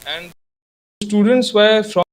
and students were from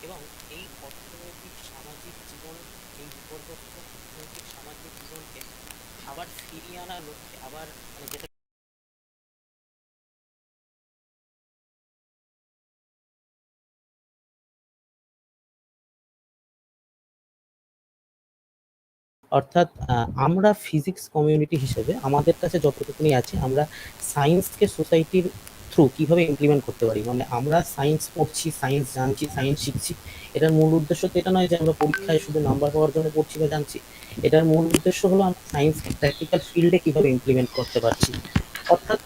এবং এই অর্থনৈতিক সামাজিক জীবন, এই বিপর্যস্ত অর্থনৈতিক সামাজিক জীবনকে আবার ফিরিয়ে আনার লক্ষ্যে আবার যেটা অর্থাৎ আমরা ফিজিক্স কমিউনিটি হিসেবে আমাদের কাছে যতটুকুনি আছে আমরা সায়েন্সকে সোসাইটির থ্রু কিভাবে ইমপ্লিমেন্ট করতে পারি, মানে আমরা সায়েন্স পড়ছি, সায়েন্স জানছি, সায়েন্স শিখছি, এটার মূল উদ্দেশ্য তো এটা নয় যে আমরা পরীক্ষায় শুধু নাম্বার পাওয়ার জন্য পড়ছি বা জানছি। এটার মূল উদ্দেশ্য হলো আমরা সায়েন্সকে প্র্যাকটিক্যাল ফিল্ডে কিভাবে ইমপ্লিমেন্ট করতে পারছি। অর্থাৎ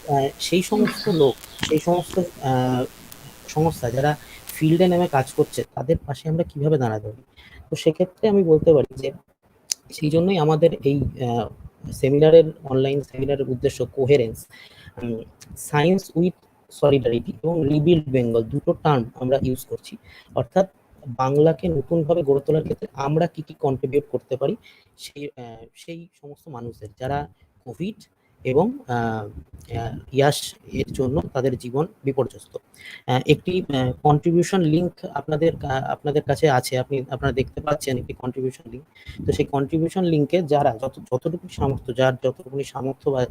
সেই সমস্ত লোক, সেই সমস্ত সংস্থা যারা ফিল্ডে নেমে কাজ করছে তাদের পাশে আমরা কিভাবে দাঁড়াতে পারি। তো সেক্ষেত্রে আমি বলতে পারি যে সেই জন্যই আমাদের এই সেমিনারের, অনলাইন সেমিনারের উদ্দেশ্য কোহেরেন্স, সায়েন্স উইথ সলিডারিটি এবং রিবিল্ড বেঙ্গল, দুটো টার্ম আমরা ইউজ করছি। অর্থাৎ বাংলাকে নতুনভাবে গড়ে তোলার ক্ষেত্রে আমরা কি কি কন্ট্রিবিউট করতে পারি সেই সমস্ত মানুষদের যারা কোভিড এবং ইয়াস এর জন্য তাদের জীবন বিপর্যস্ত। একটি কন্ট্রিবিউশন লিঙ্ক আপনাদের কাছে আছে, আপনারা দেখতে পাচ্ছেন একটি কন্ট্রিবিউশন লিঙ্ক। তো সেই কন্ট্রিবিউশন লিঙ্কে যারা যতটুকু সামর্থ্য, যার যতটুকুনি সামর্থ্য বা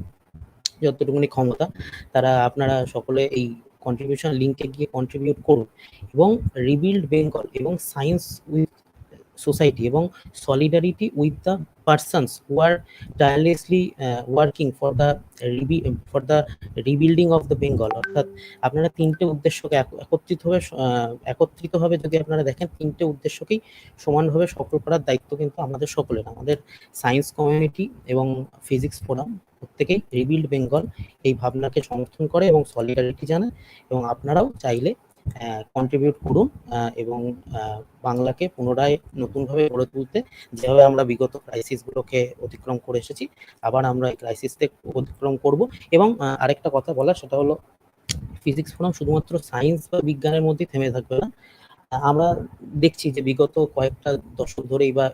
যতটুকুনি ক্ষমতা, তারা আপনারা সকলে এই কন্ট্রিবিউশন লিঙ্কে গিয়ে কন্ট্রিবিউট করুন এবং রিবিল্ড বেঙ্গল এবং সায়েন্স উইথ সোসাইটি এবং solidarity with the persons who are tirelessly working for the rebuilding of the Bengal. অর্থাৎ আপনারা তিনটে উদ্দেশ্যকে একত্রিতভাবে যদি আপনারা দেখেন, তিনটে উদ্দেশ্যকেই সমানভাবে সফল করার দায়িত্ব কিন্তু আমাদের সকলের, আমাদের সায়েন্স কমিউনিটি এবং ফিজিক্স ফোরাম প্রত্যেকেই রিবিল্ড বেঙ্গল এই ভাবনাকে সমর্থন করে এবং সলিডারিটি জানায়। এবং আপনারাও চাইলে কন্ট্রিবিউট করুন এবং বাংলাকে পুনরায় নতুনভাবে গড়ে তুলতে, যেভাবে আমরা বিগত ক্রাইসিসগুলোকে অতিক্রম করে এসেছি, আবার আমরা এই ক্রাইসিসকে অতিক্রম করব। এবং আরেকটা কথা বলার, সেটা হলো ফিজিক্স ফোরাম শুধুমাত্র সায়েন্স বা বিজ্ঞানের মধ্যেই থেমে থাকবে না। আমরা দেখছি যে বিগত কয়েকটা দশক ধরেই বা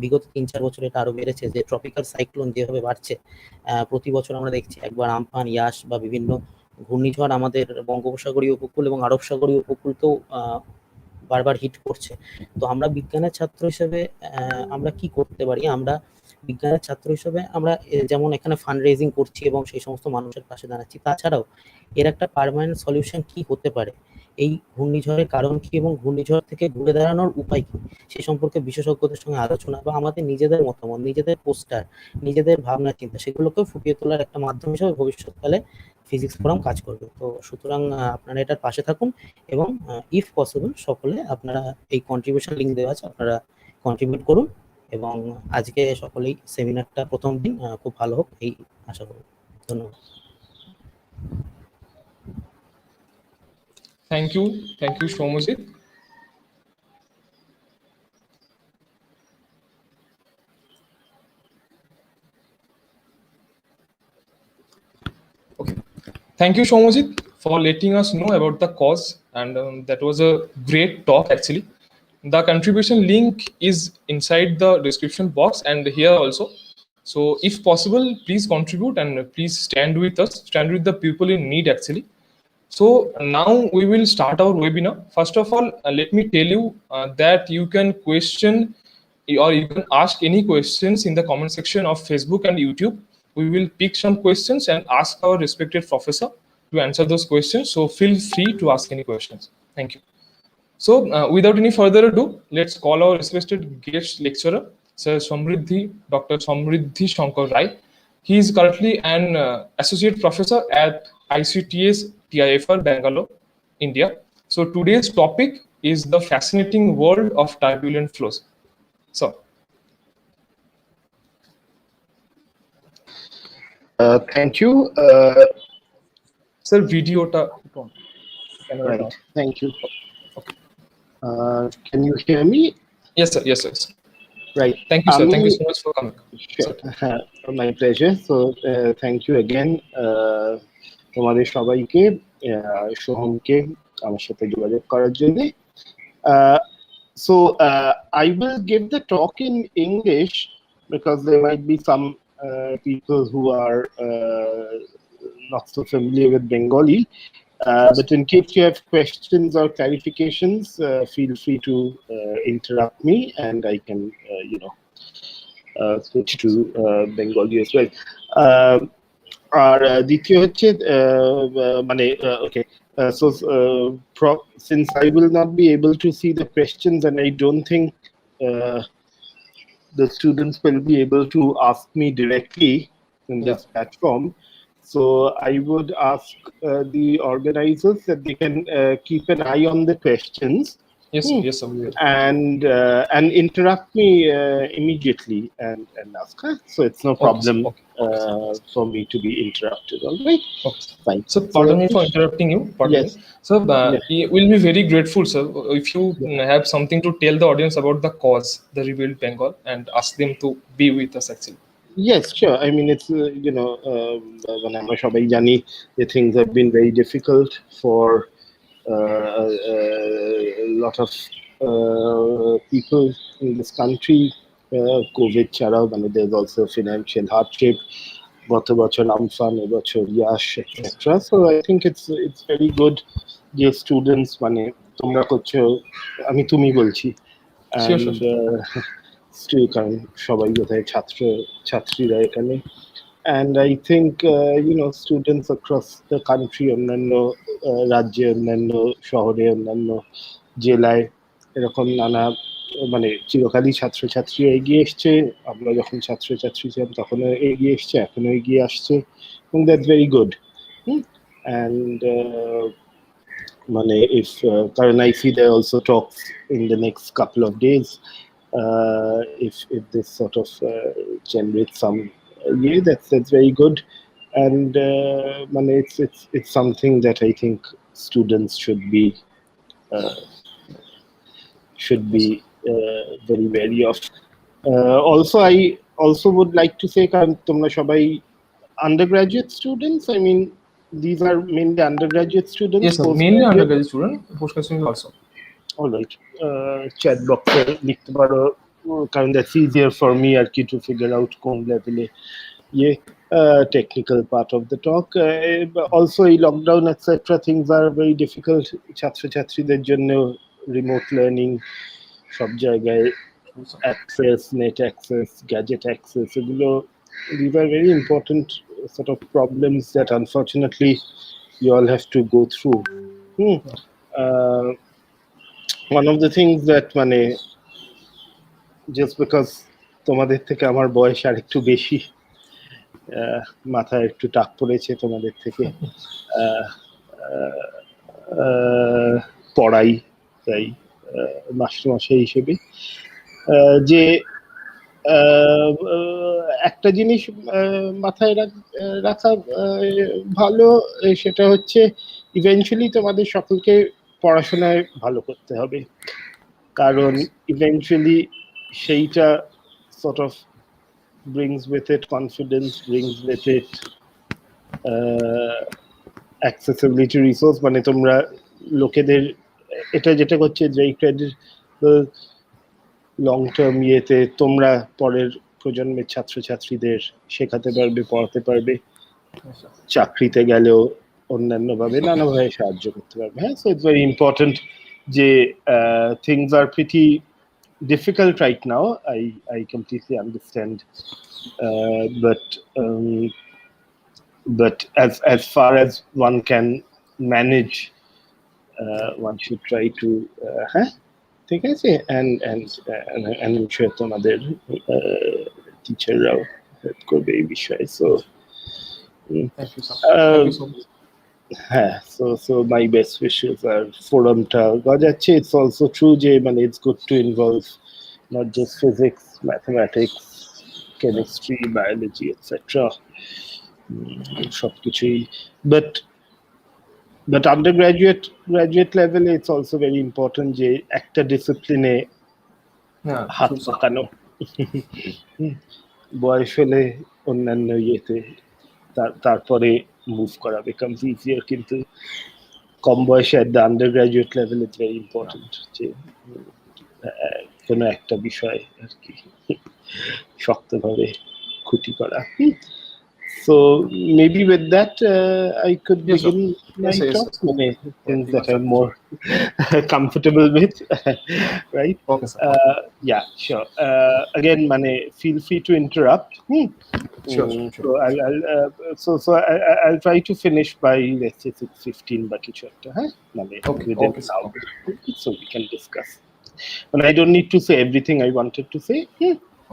বিগত 3-4 বছরে এটা আরো বেড়েছে, যে ট্রপিক্যাল সাইক্লোন যেভাবে বাড়ছে, প্রতি বছর আমরা দেখছি একবার আমফান, ইয়াস বা বিভিন্ন ঘূর্ণিঝড় আমাদের বঙ্গোপসাগরীয় উপকূল এবং আরব সাগরীয় উপকূলকেও বারবার হিট করছে। তো আমরা বিজ্ঞানের ছাত্র হিসেবে আমরা কি করতে পারি? আমরা বিজ্ঞানের ছাত্র হিসেবে আমরা যেমন এখানে ফান্ড রেজিং করছি এবং সেই সমস্ত মানুষের পাশে দাঁড়াচ্ছি, তাছাড়াও এর একটা পার্মানেন্ট সলিউশন কি হতে পারে, এই ঘূর্ণিঝড়ের কারণ কি এবং ঘূর্ণিঝড় থেকে ঘুরে দাঁড়ানোর উপায় কি, সে সম্পর্কে বিশেষজ্ঞদের সঙ্গে আলোচনা বা আমাদের নিজেদের মতামত, নিজেদের পোস্টার, নিজেদের ভাবনা চিন্তা, সেগুলোকেও ফুটিয়ে তোলার একটা মাধ্যম হিসেবে ভবিষ্যৎকালে ফিজিক্স ফোরাম কাজ করবে। তো সুতরাং আপনারা এটার পাশে থাকুন এবং ইফ পসিবল সকলে আপনারা এই কন্ট্রিবিউশন লিঙ্ক দেওয়া আছে, আপনারা কন্ট্রিবিউট করুন। এবং আজকে সকলেই সেমিনারটা প্রথম দিন খুব ভালো হোক এই আশা করি। ধন্যবাদ। Thank you, Shomojit. Okay, thank you, Shomojit, for letting us know about the cause, and that was a great talk actually. The contribution link is inside the description box and here also. So if possible, please contribute and please stand with us, stand with the people in need actually. So now we will start our webinar. First of all, let me tell you that you can question or you can ask any questions in the comment section of Facebook and YouTube. We will pick some questions and ask our respected professor to answer those questions. So feel free to ask any questions. Thank you. So without any further ado, let's call our respected guest lecturer, Sir Dr. Samriddhi Sankar Ray. He is currently an associate professor at ICTS TIFR, Bengal, India. So today's topic is the fascinating world of turbulent flows. So, thank you. sir, video ta Right. Thank you. Okay. Can you hear me? Yes, sir. Yes, sir. Right. Thank you, sir. Thank you so much for coming. Sure. My pleasure. So thank you again. তোমাদের সবাইকে সোহমকে আমার সাথে যোগাযোগ করার জন্য। So I will give the talk in English because there might be some people who are not so familiar with Bengali. But in case you have questions or clarifications, feel free to interrupt me and I can, switch to Bengali as well. আর দ্বিতীয় হচ্ছে মানে okay. So since I will not be able to see the questions and I don't think the students will be able to ask me directly in this platform, so I would ask the organizers that they can keep an eye on the questions. Yes, yes, sir. And interrupt me immediately and ask her. So it's no problem for me to be interrupted. All right. Okay. Fine. So pardon me for interrupting you. Pardon me. So we'll be very grateful, sir, if you have something to tell the audience about the cause, the Rebuild Bengal, and ask them to be with us actually. Yes, sure. I mean, it's when I'm সবাই জানি the things have been very difficult for a lot of people in this country, COVID ছাড়াও মানে there's also financial hardship, গত বছর Amphan, এবছর Yaas, etcetera. So I think it's very good যে students মানে তোমরা করছো, আমি তুমি বলছি, Sure, অ্যান্ড sure. কারণ সবাই বোধহয় ছাত্রীরা এখানে। And I think, students across the country, অন্যান্য রাজ্যে, অন্যান্য শহরে, অন্যান্য জেলায় এরকম নানা মানে চিরকালই ছাত্রছাত্রী এগিয়ে এসছে। আমরা যখন ছাত্রছাত্রী ছিলাম তখনও এগিয়ে এসছে, এখনো এগিয়ে আসছে, এবং দ্যাটস ভেরি গুড। অ্যান্ড মানে if কারণ I see there also talks in the next couple of days, if this sort of generates some that's very good. And it's something that I think students should be very wary of. Also, I also would like to say, কারণ তোমরা সবাই undergraduate students, I mean these are mainly undergraduate students. Yes, sir. Mainly undergraduate student, postgraduate also. All right. Chat box লিখতে পারো, কারণ that's easier for me আর কি to figure out কোন লেভেলে technical part of the talk. Also এই lockdown etc things are very difficult ছাত্রছাত্রীদের জন্য, remote learning, সব জায়গায় access, net access, gadget access, এগুলো these are very important sort of problems that unfortunately you all have to go through. One of the things that মানে just because তোমাদের থেকে আমার বয়স আর একটু বেশি, মাথায় একটু টাক পড়েছে তোমাদের থেকে পড়াই, তাই মাস্টারমশাই হিসেবে যে একটা জিনিস মাথায় রাখা ভালো, সেটা হচ্ছে ইভেন্চুয়ালি তোমাদের সকলকে পড়াশোনায় ভালো করতে হবে, কারণ ইভেন্চুয়ালি সেইটা sort of brings with it confidence, brings with it accessibility resource, মানে তোমরা লোকেদের এটা যেটা করছে যে লং টার্ম ইয়েতে তোমরা পরের প্রজন্মের ছাত্রছাত্রীদের শেখাতে পারবে, পড়াতে পারবে, চাকরিতে গেলেও অন্যান্য ভাবে নানাভাবে সাহায্য করতে পারবে। হ্যাঁ, সো ইটস ভেরি ইম্পর্টেন্ট যে things are pretty difficult right now. I completely understand, but as far as one can manage, one should try to ঠিক আছে, and I'm sure তোমাদের টিচাররাও হেল্প করবে এই বিষয়ে। So Thank you, sir. Thank you so much. হ্যাঁ, so my best wishes are forumটা গজাচ্ছে। It's also true যে মানে it's good to involve not just physics, mathematics, chemistry, biology, etc. সবকিছুই, but graduate level it's also very important যে একটা ডিসিপ্লিনে হাত পাকানো, বয়স হলে অন্যান্য ইয়েতে তারপরে মুভ করা becomes easier, কিন্তু কম বয়সে at the undergraduate level it's very important যে কোনো একটা বিষয় আর কি শক্তভাবে খুঁটি করা। So maybe with that I could begin my talk, things that I'm more comfortable with, right? Okay, sir. Yeah, sure. Again, mane feel free to interrupt. Sure. So I'll try to finish by, let's say, 6:15 বা কিছু একটা, হ্যাঁ, মানে within now, so we can discuss. And I don't need to say everything I wanted to say.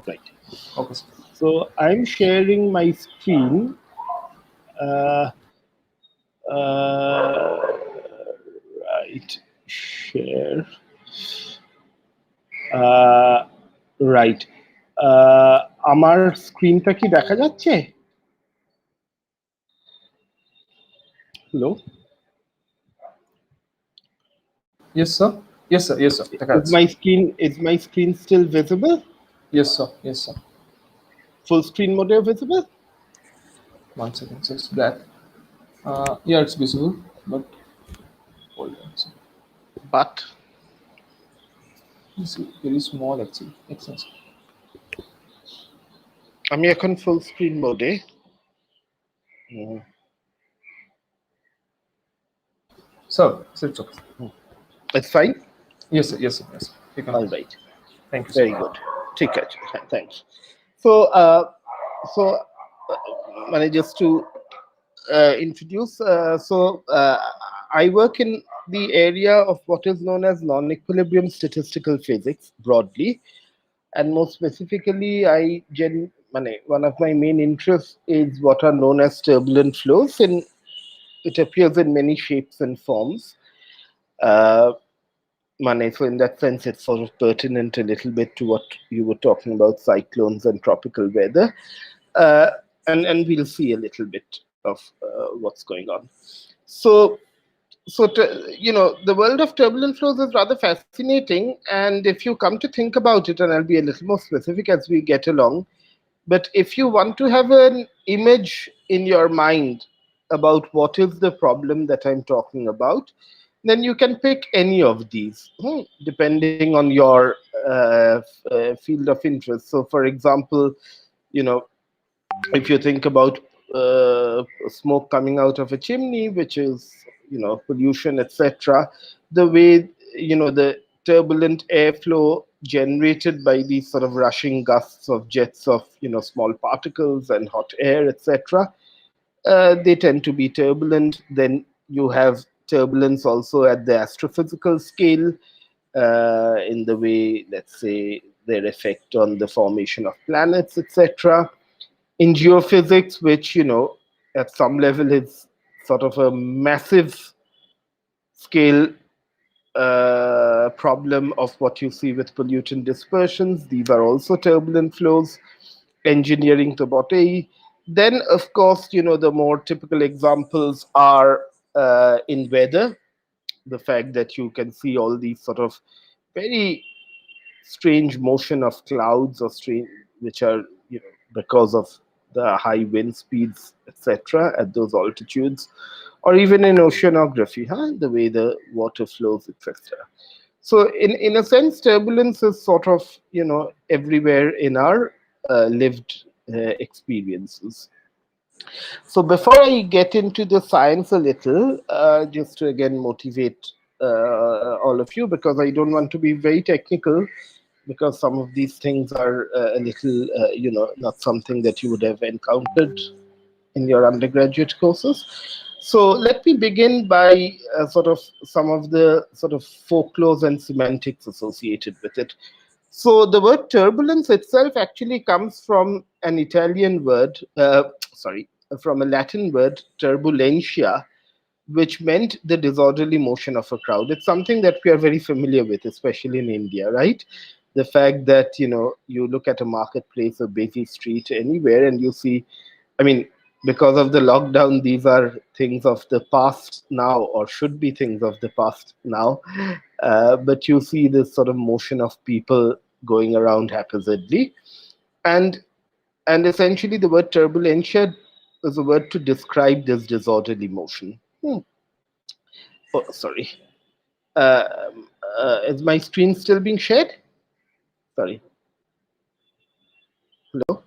Right. Okay, sir. So I'm sharing my screen. Right. Share. Right. আমার স্ক্রিনটা কি দেখা যাচ্ছে? Hello. Yes, sir. Yes, sir. Yes, sir. Is my screen still visible? Yes, sir. Yes, sir. Full screen mode visible? 1 second, so it's black. Yeah, it's visible, but hold on. But It's very small actually. Excellent. আমি এখন full screen মোডে। Sir, it's okay. It's fine? Yes, sir. Yes, sir. Yes, sir. You can. All right. Thank you, sir. Very good. ঠিক আছে, thanks. So, just to introduce, I work in the area of what is known as non-equilibrium statistical physics broadly, and more specifically, one of my main interests is what are known as turbulent flows, and it appears in many shapes and forms. So in that sense, it's sort of pertinent a little bit to what you were talking about, cyclones and tropical weather. And we'll see a little bit of what's going on. The world of turbulent flows is rather fascinating. And if you come to think about it, and I'll be a little more specific as we get along, but if you want to have an image in your mind about what is the problem that I'm talking about, then you can pick any of these, depending on your field of interest. So, for example, if you think about smoke coming out of a chimney, which is pollution, etc., the way the turbulent airflow generated by these sort of rushing gusts of jets of small particles and hot air, etc., they tend to be turbulent. Then you have turbulence also at the astrophysical scale, in the way, let's say, their effect on the formation of planets, etc. In geophysics, which at some level is sort of a massive scale problem of what you see with pollutant dispersions. These are also turbulent flows. Engineering to botany. Then, of course, the more typical examples are in weather. The fact that you can see all these sort of very strange motion of clouds, or strange, which are because of the high wind speeds, etc., at those altitudes, or even in oceanography, the way the water flows, etc. So, in a sense, turbulence is sort of everywhere in our lived experiences. So, before I get into the science a little, just to again motivate all of you, because I don't want to be very technical, because some of these things are a little, not something that you would have encountered in your undergraduate courses. So let me begin by sort of some of the sort of folklore and semantics associated with it. So the word turbulence itself actually comes from an Italian word, from a Latin word, turbulentia, which meant the disorderly motion of a crowd. It's something that we are very familiar with, especially in India, right? The fact that, you look at a marketplace, a busy street, anywhere, and you see, I mean, because of the lockdown, these are things of the past now, or should be things of the past now. But you see this sort of motion of people going around haphazardly. And essentially the word turbulentia is a word to describe this disorderly motion. Oh, sorry. Is my screen still being shared? Sorry. Hello?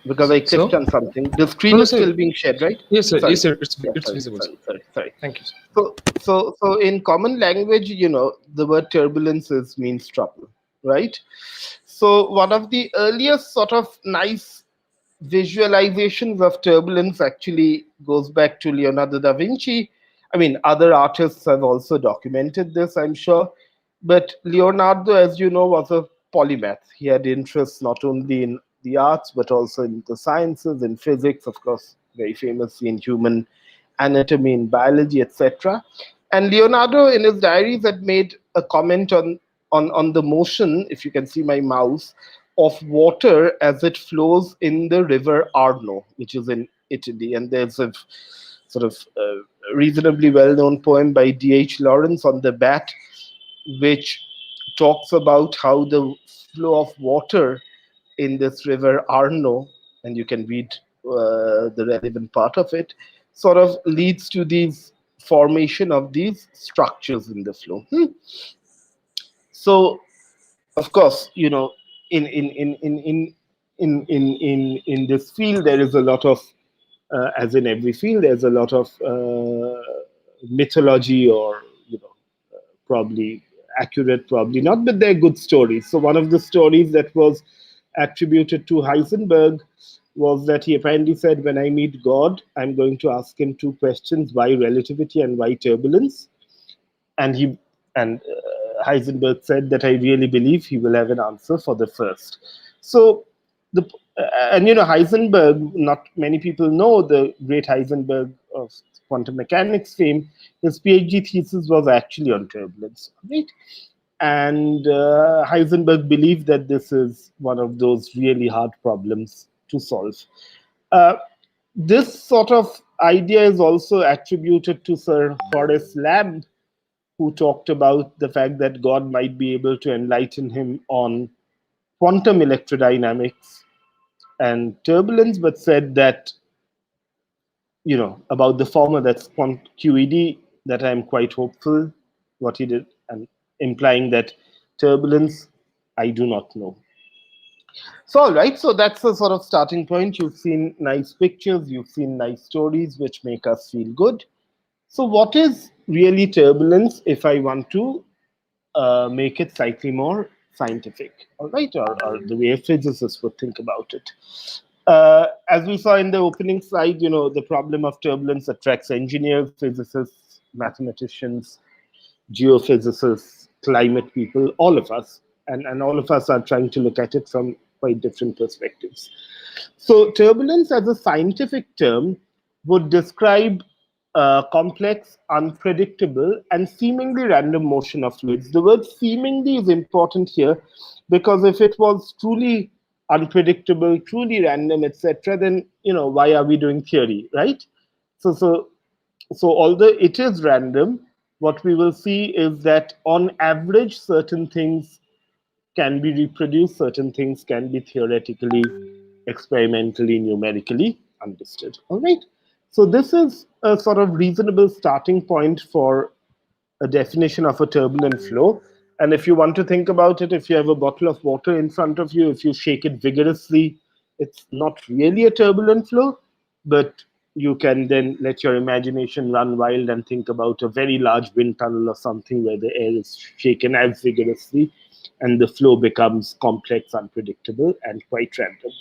Because I clicked on something. The screen is still being shared, right? Yes, sir. Sorry. Yes, sir. It's Yeah, visible. Sorry. Thank you, sir. So in common language, the word turbulence means trouble, right? So one of the earliest sort of nice visualizations of turbulence actually goes back to Leonardo da Vinci. I mean, other artists have also documented this, I'm sure. But Leonardo, as you know, was a polymath. He had interests not only in the arts, but also in the sciences, in physics, of course, very famously in human anatomy, in biology, etc. And Leonardo, in his diaries, had made a comment on the motion, if you can see my mouse, of water as it flows in the river Arno, which is in Italy. And there's a sort of reasonably well-known poem by D.H. Lawrence on the bat, which talks about how the flow of water in this river Arno, and you can read the relevant part of it, sort of leads to these formation of these structures in the flow. So, of course, you know, in this field, there is a lot of, as in every field, there's a lot of mythology, or you know, probably accurate, probably not, but they're good stories. So one of the stories that was attributed to Heisenberg was that he apparently said, when I meet God, I'm going to ask him two questions: why relativity and why turbulence? And Heisenberg said that I really believe he will have an answer for the first. So the and you know, Heisenberg, not many people know the great Heisenberg of quantum mechanics fame. His PhD thesis was actually on turbulence, right? And Heisenberg believed that this is one of those really hard problems to solve. Uh, this sort of idea is also attributed to Sir Horace Lamb, who talked about the fact that God might be able to enlighten him on quantum electrodynamics and turbulence, but said that, you know, about the former, that's QED, that I'm quite hopeful what he did, and implying that turbulence, I do not know. So, all right, so that's a sort of starting point. You've seen nice pictures, you've seen nice stories, which make us feel good. So what is really turbulence, if I want to make it slightly more scientific, all right, or the way a physicist would think about it? As we saw in the opening slide, you know, the problem of turbulence attracts engineers, physicists, mathematicians, geophysicists, climate people, all of us. And all of us are trying to look at it from quite different perspectives. So turbulence as a scientific term would describe complex, unpredictable, and seemingly random motion of fluids. The word seemingly is important here, because if it was truly unpredictable, truly random, etc., then, you know, why are we doing theory, right? So although it is random, what we will see is that on average, certain things can be reproduced, certain things can be theoretically, experimentally, numerically understood. All right. So this is a sort of reasonable starting point for a definition of a turbulent flow. And if you want to think about it, if you have a bottle of water in front of you, if you shake it vigorously, it's not really a turbulent flow, but you can then let your imagination run wild and think about a very large wind tunnel or something where the air is shaken as vigorously and the flow becomes complex, unpredictable, and quite random.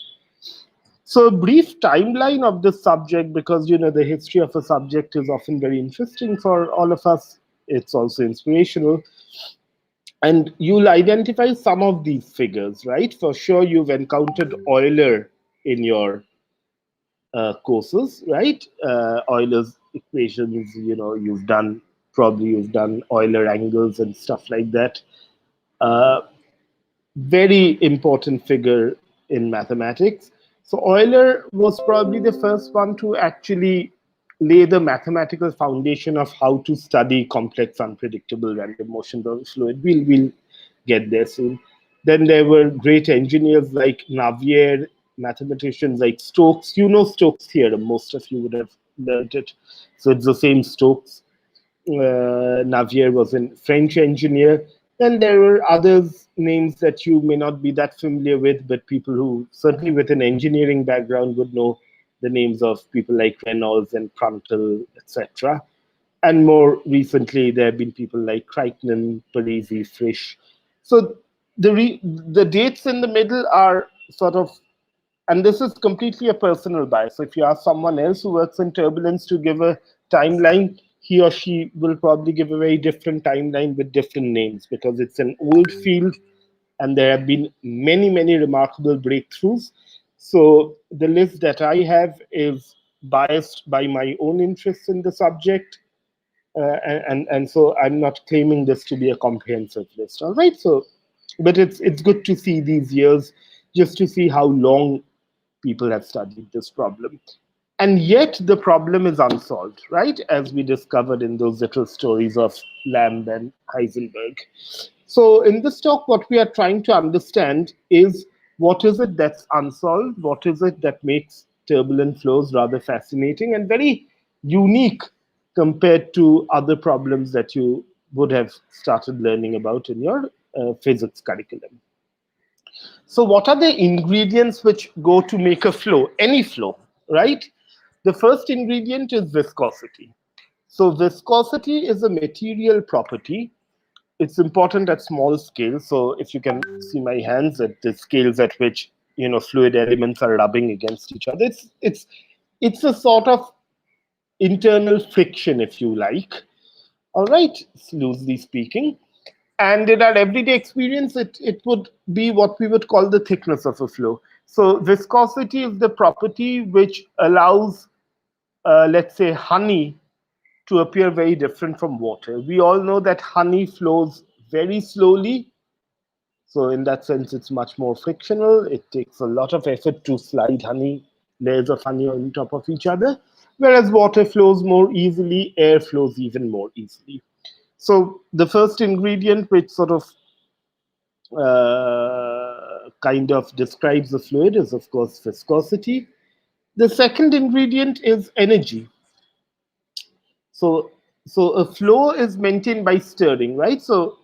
So a brief timeline of this subject, because, you know, the history of a subject is often very interesting for all of us. It's also inspirational. And you'll identify some of these figures, right? For sure, you've encountered Euler in your courses, right? Euler's equations, you know, you've done Euler angles and stuff like that. Very important figure in mathematics. So Euler was probably the first one to actually lay the mathematical foundation of how to study complex, unpredictable random motions of a fluid. We'll get there soon. Then there were great engineers like Navier, mathematicians like Stokes. You know Stokes' theorem, most of you would have learned it. So it's the same Stokes. Navier was a French engineer. Then there were others, names that you may not be that familiar with, but people who certainly with an engineering background would know the names of people like Reynolds and Pruntle, etc. And more recently, there have been people like Crichton, Parisi, Frisch. So the dates in the middle are sort of, and this is completely a personal bias. So if you ask someone else who works in turbulence to give a timeline, he or she will probably give a very different timeline with different names, because it's an old field and there have been many, many remarkable breakthroughs. So the list that I have is biased by my own interests in the subject. And so I'm not claiming this to be a comprehensive list. All right. So, but it's good to see these years, just to see how long people have studied this problem. And yet the problem is unsolved, right? As we discovered in those little stories of Lamb and Heisenberg. So in this talk, what we are trying to understand is, what is it that's unsolved? What is it that makes turbulent flows rather fascinating and very unique compared to other problems that you would have started learning about in your physics curriculum. So what are the ingredients which go to make a flow, any flow, right? The first ingredient is viscosity. So viscosity is a material property. It's important at small scale. So if you can see my hands at the scales at which fluid elements are rubbing against each other, it's a sort of internal friction, if you like. All right, loosely speaking. And in our everyday experience, it would be what we would call the thickness of a flow. So viscosity is the property which allows, let's say, honey to appear very different from water. We all know that honey flows very slowly. So in that sense, it's much more frictional. It takes a lot of effort to slide layers of honey on top of each other. Whereas water flows more easily, air flows even more easily. So the first ingredient which sort of kind of describes the fluid is, of course, viscosity. The second ingredient is energy. So a flow is maintained by stirring, right? So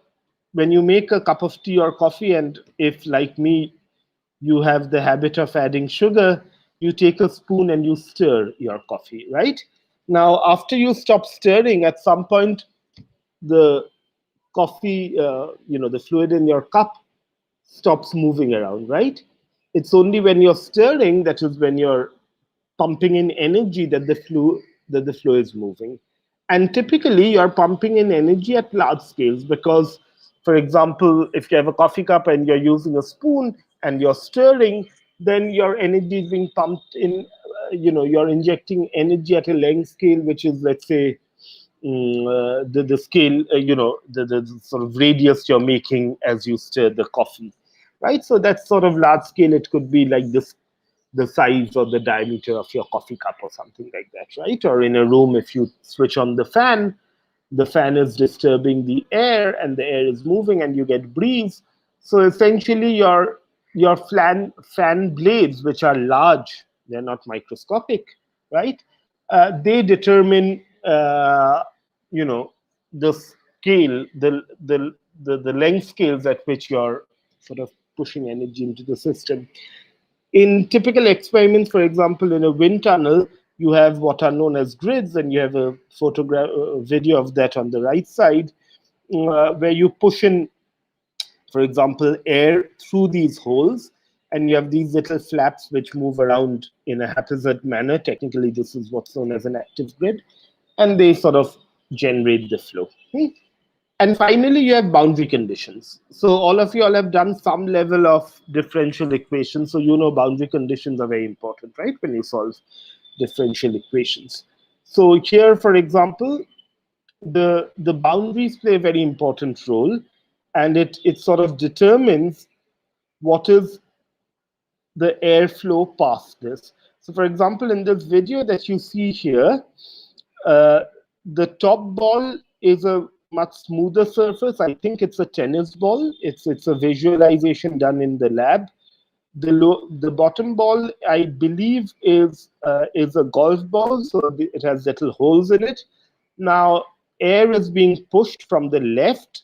when you make a cup of tea or coffee, and if, like me, you have the habit of adding sugar, you take a spoon and you stir your coffee, right? Now, after you stop stirring, at some point, the coffee, the fluid in your cup stops moving around, right? It's only when you're stirring, that is when you're pumping in energy, that the flow is moving. And typically you're pumping in energy at large scales because, for example, if you have a coffee cup and you're using a spoon and you're stirring, then your energy is being pumped in, you're injecting energy at a length scale, which is, let's say, the scale, the sort of radius you're making as you stir the coffee, right? So that's sort of large scale. It could be like this, the size or the diameter of your coffee cup or something like that, right? Or in a room, if you switch on the fan is disturbing the air and the air is moving and you get breeze. So essentially your fan blades, which are large, they're not microscopic, right? They determine the scale, the length scales at which you're sort of pushing energy into the system. In typical experiments, for example, in a wind tunnel, you have what are known as grids, and you have a video of that on the right side, where you push in, for example, air through these holes, and you have these little flaps which move around in a haphazard manner. Technically, this is what's known as an active grid, and they sort of generate the flow. And finally, you have boundary conditions. So all of you all have done some level of differential equations. So boundary conditions are very important, right, when you solve differential equations. So here, for example, the boundaries play a very important role, and it sort of determines what is the airflow past this. So for example, in this video that you see here, the top ball is a much smoother surface. I think it's a tennis ball. It's a visualization done in the lab. The bottom ball, I believe, is a golf ball, so it has little holes in it. Now, air is being pushed from the left.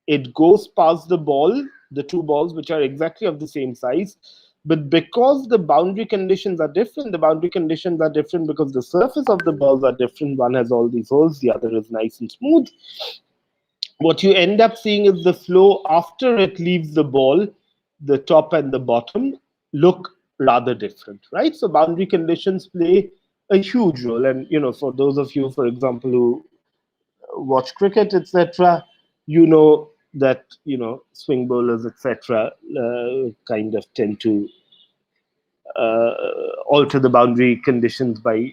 It goes past the ball, the two balls, which are exactly of the same size. But because the boundary conditions are different, because the surface of the balls are different. One has all these holes, the other is nice and smooth. What you end up seeing is the flow after it leaves the ball, the top and the bottom look rather different, right? So boundary conditions play a huge role. And for those of you, for example, who watch cricket, etc., that swing bowlers, etc., kind of tend to alter the boundary conditions by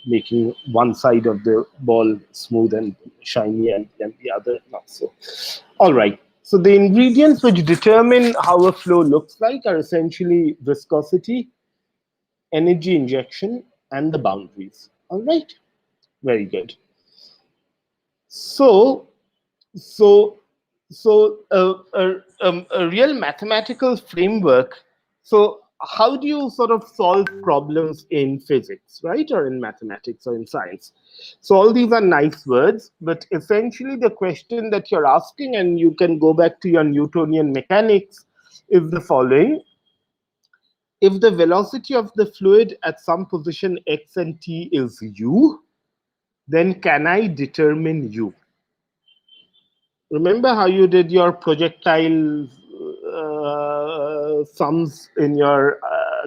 making one side of the ball smooth and shiny and the other not so. All right. So the ingredients which determine how a flow looks like are essentially viscosity, energy injection, and the boundaries. All right. Very good. So a real mathematical framework. So how do you sort of solve problems in physics, right? Or in mathematics or in science? So all these are nice words, but essentially the question that you're asking, and you can go back to your Newtonian mechanics, is the following. If the velocity of the fluid at some position x and t is u, then can I determine u? Remember how you did your projectile sums in your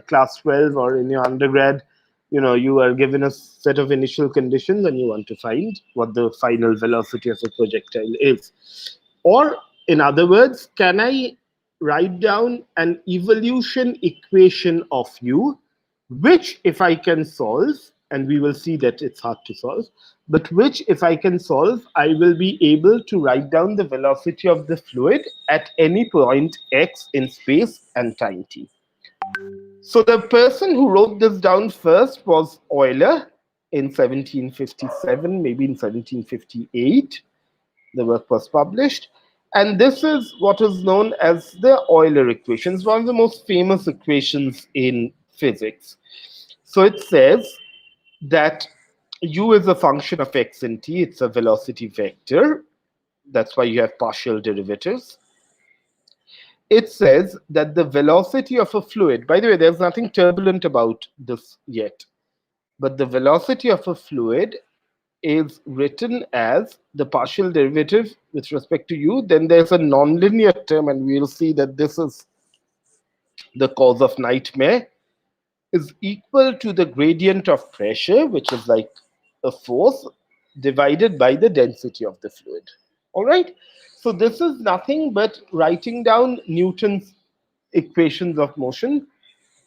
class 12 or in your undergrad? You know, you are given a set of initial conditions and you want to find what the final velocity of a projectile is. Or, in other words, can I write down an evolution equation of u, which if I can solve, and we will see that it's hard to solve, but which if I can solve, I will be able to write down the velocity of the fluid at any point x in space and time t. So the person who wrote this down first was Euler in 1757, maybe in 1758. The work was published. And this is what is known as the Euler equation. It's one of the most famous equations in physics. So it says that u is a function of x and t. It's a velocity vector. That's why you have partial derivatives. It says that the velocity of a fluid, by the way, there's nothing turbulent about this yet, but the velocity of a fluid is written as the partial derivative with respect to u. Then there's a nonlinear term, and we'll see that this is the cause of nightmare, is equal to the gradient of pressure, which is like a force, divided by the density of the fluid. All right? So this is nothing but writing down Newton's equations of motion,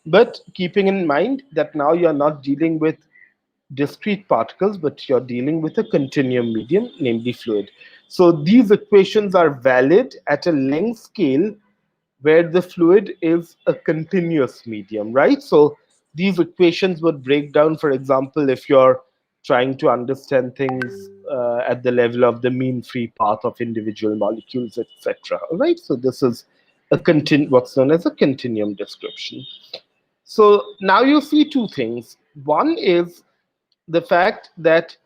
but keeping in mind that now you're not dealing with discrete particles, but you're dealing with a continuum medium, namely fluid. So these equations are valid at a length scale where the fluid is a continuous medium, right? So these equations would break down, for example, if you're trying to understand things at the level of the mean free path of individual molecules, etc. Right? So this is a what's known as a continuum description. So now you see two things. One is the fact that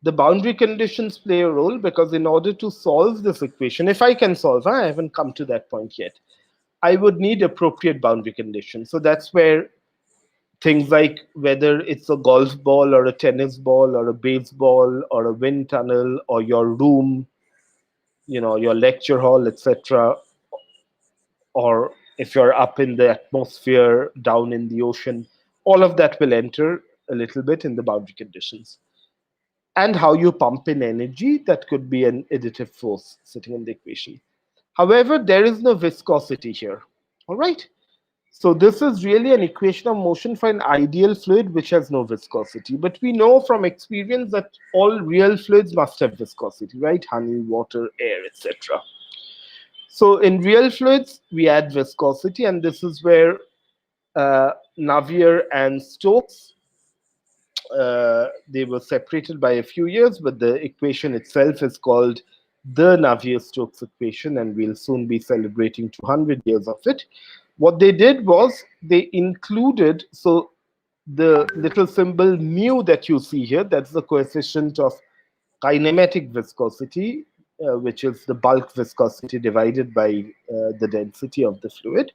the boundary conditions play a role, because in order to solve this equation, if I can solve, I haven't come to that point yet, I would need appropriate boundary conditions. So that's where things like whether it's a golf ball or a tennis ball or a baseball or a wind tunnel or your room, you know, your lecture hall, etc., or if you're up in the atmosphere, down in the ocean, all of that will enter a little bit in the boundary conditions. And how you pump in energy, that could be an additive force sitting in the equation. However, there is no viscosity here. All right. So this is really an equation of motion for an ideal fluid which has no viscosity. But we know from experience that all real fluids must have viscosity, right? Honey, water, air, etc. So in real fluids, we add viscosity, and this is where Navier and Stokes, they were separated by a few years, but the equation itself is called the Navier-Stokes equation, and we'll soon be celebrating 200 years of it. What they did was they included, so the little symbol mu that you see here, that's the coefficient of kinematic viscosity, which is the bulk viscosity divided by the density of the fluid.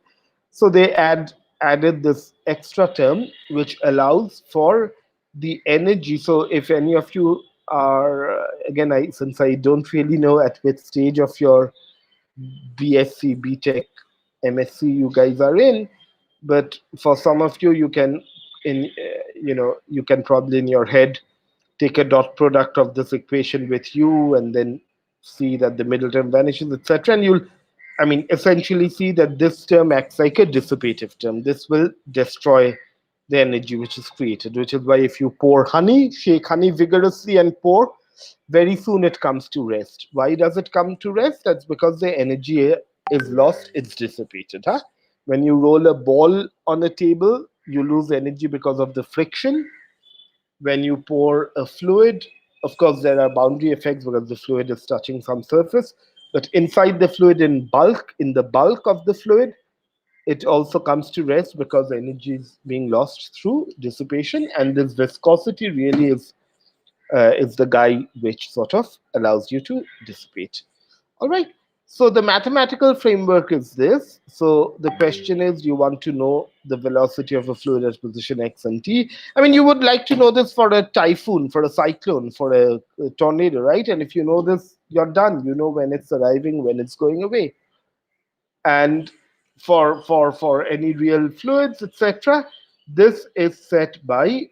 So they added this extra term, which allows for the energy. So if any of you are, again, since I don't really know at which stage of your BSc, BTech, MSc you guys are in, but for some of you, you can, you can probably in your head take a dot product of this equation with u and then see that the middle term vanishes, etc. And you'll, essentially see that this term acts like a dissipative term. This will destroy the energy which is created, which is why if you pour honey, shake honey vigorously and pour, very soon it comes to rest. Why does it come to rest? That's because the energy is lost, it's dissipated. Huh? When you roll a ball on a table, you lose energy because of the friction. When you pour a fluid, of course, there are boundary effects because the fluid is touching some surface. But inside the fluid in the bulk of the fluid, it also comes to rest because energy is being lost through dissipation, and this viscosity really is the guy which sort of allows you to dissipate. All right. So the mathematical framework is this. So the question is, you want to know the velocity of a fluid at position x and t. I mean, you would like to know this for a typhoon, for a cyclone, for a tornado, right? And if you know this, you're done. You know when it's arriving, when it's going away. And for any real fluids, etc., this is set by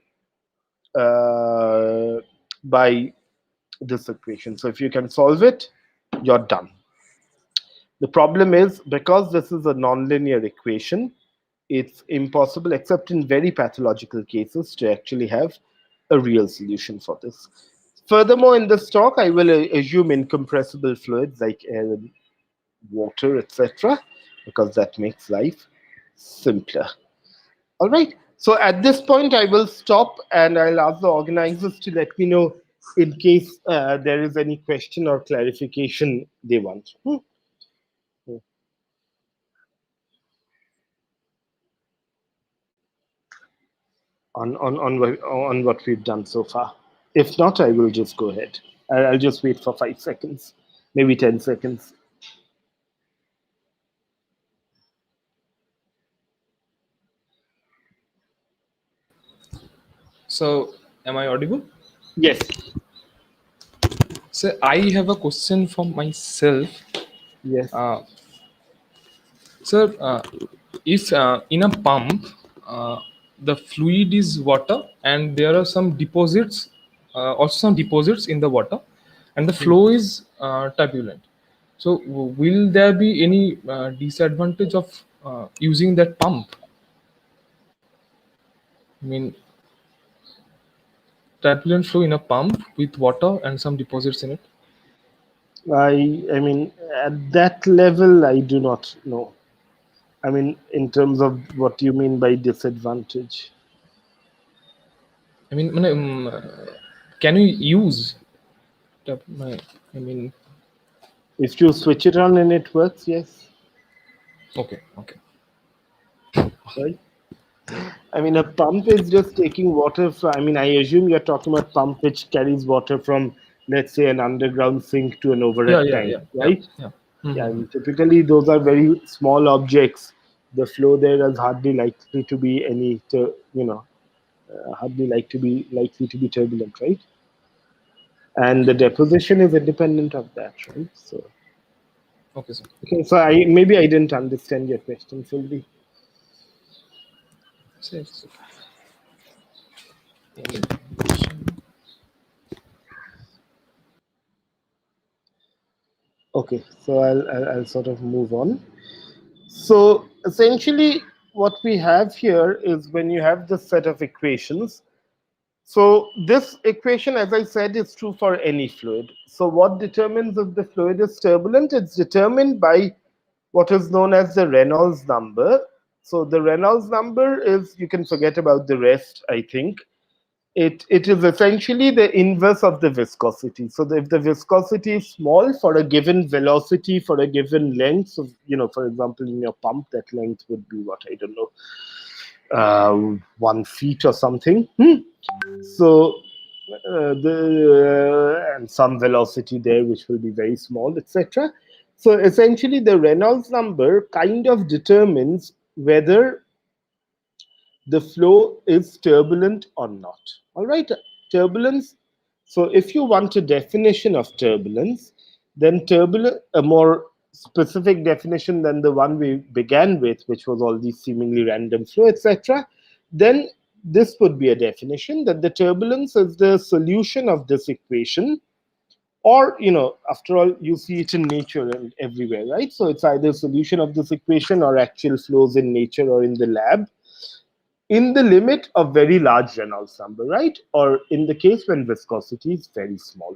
this equation. So if you can solve it, you're done. The problem is, because this is a nonlinear equation, it's impossible, except in very pathological cases, to actually have a real solution for this. Furthermore, in this talk, I will assume incompressible fluids like air and water, etc., because that makes life simpler. All right. So at this point, I will stop, and I'll ask the organizers to let me know in case there is any question or clarification they want. On what we've done so far. If not, I will just go ahead. I'll just wait for 5 seconds, maybe 10 seconds. So, am I audible? Yes. So, I have a question from myself. Yes. Sir, if in a pump, the fluid is water and there are some deposits, also some deposits in the water, and the flow is turbulent. So, will there be any disadvantage of using that pump? I mean, turbulent flow in a pump with water and some deposits in it. I mean, at that level, I do not know. I mean, in terms of what you mean by disadvantage. I mean, can you use? I mean, If you switch it on and it works, yes. okay. Right. I mean, a pump is just taking water from, I mean, I assume you're talking about pump which carries water from, let's say, an underground sink to an overhead tank, right? Yeah. Yeah, I mean, typically those are very small objects. The flow there is hardly likely to be any, hardly likely to be turbulent, right? And the deposition is independent of that, right? So, Okay, sir. okay, so maybe I didn't understand your question fully. Safe. Okay, so I'll sort of move on. So essentially, what we have here is when you have this set of equations. So this equation, as I said, is true for any fluid. So what determines if the fluid is turbulent? It's determined by what is known as the Reynolds number. So the Reynolds number is, you can forget about the rest, I think. It is essentially the inverse of the viscosity. So if the viscosity is small for a given velocity, for a given length, so, for example, in your pump, that length would be what, I don't know, 1 feet or something. So and some velocity there, which will be very small, etc. So essentially, the Reynolds number kind of determines whether the flow is turbulent or not. All right, turbulence. So if you want a definition of turbulence, then a more specific definition than the one we began with, which was all these seemingly random flow, etc., then this would be a definition that the turbulence is the solution of this equation, or, after all, you see it in nature and everywhere, right? So it's either a solution of this equation or actual flows in nature or in the lab, in the limit of very large Reynolds number, right? Or in the case when viscosity is very small.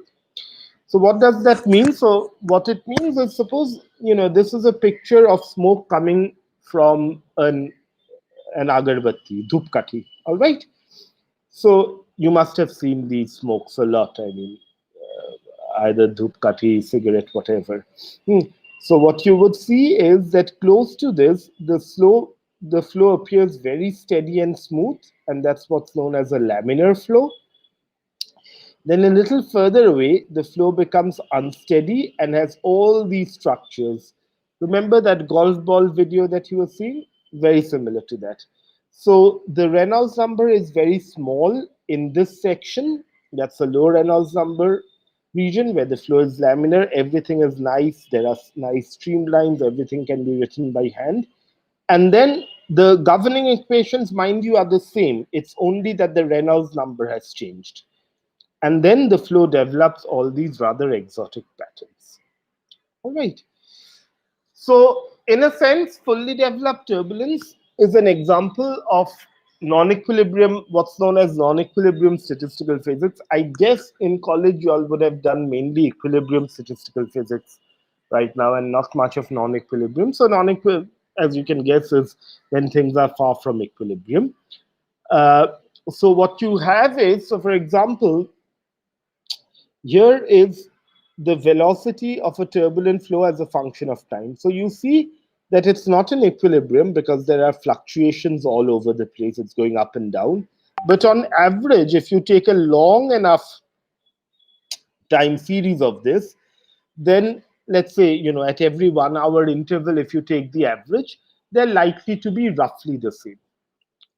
So what does that mean? So what it means is, suppose, this is a picture of smoke coming from an agarbatti, dhupkati, all right? So you must have seen these smokes a lot. I mean, either dhupkati, cigarette, whatever. So what you would see is that close to this, the flow appears very steady and smooth, and that's what's known as a laminar flow. Then a little further away, the flow becomes unsteady and has all these structures. Remember that golf ball video that you were seeing? Very similar to that. So the Reynolds number is very small in this section. That's a low Reynolds number region where the flow is laminar. Everything is nice. There are nice streamlines. Everything can be written by hand. And then the governing equations, mind you, are the same. It's only that the Reynolds number has changed. And then the flow develops all these rather exotic patterns. All right. So in a sense, fully developed turbulence is an example of non-equilibrium, what's known as non-equilibrium statistical physics. I guess in college you all would have done mainly equilibrium statistical physics right now and not much of non-equilibrium. So non-equilibrium, as you can guess, is when things are far from equilibrium. So what you have is, so for example, here is the velocity of a turbulent flow as a function of time. So you see that it's not an equilibrium because there are fluctuations all over the place. It's going up and down. But on average, if you take a long enough time series of this, then let's say, at every 1 hour interval, if you take the average, they're likely to be roughly the same.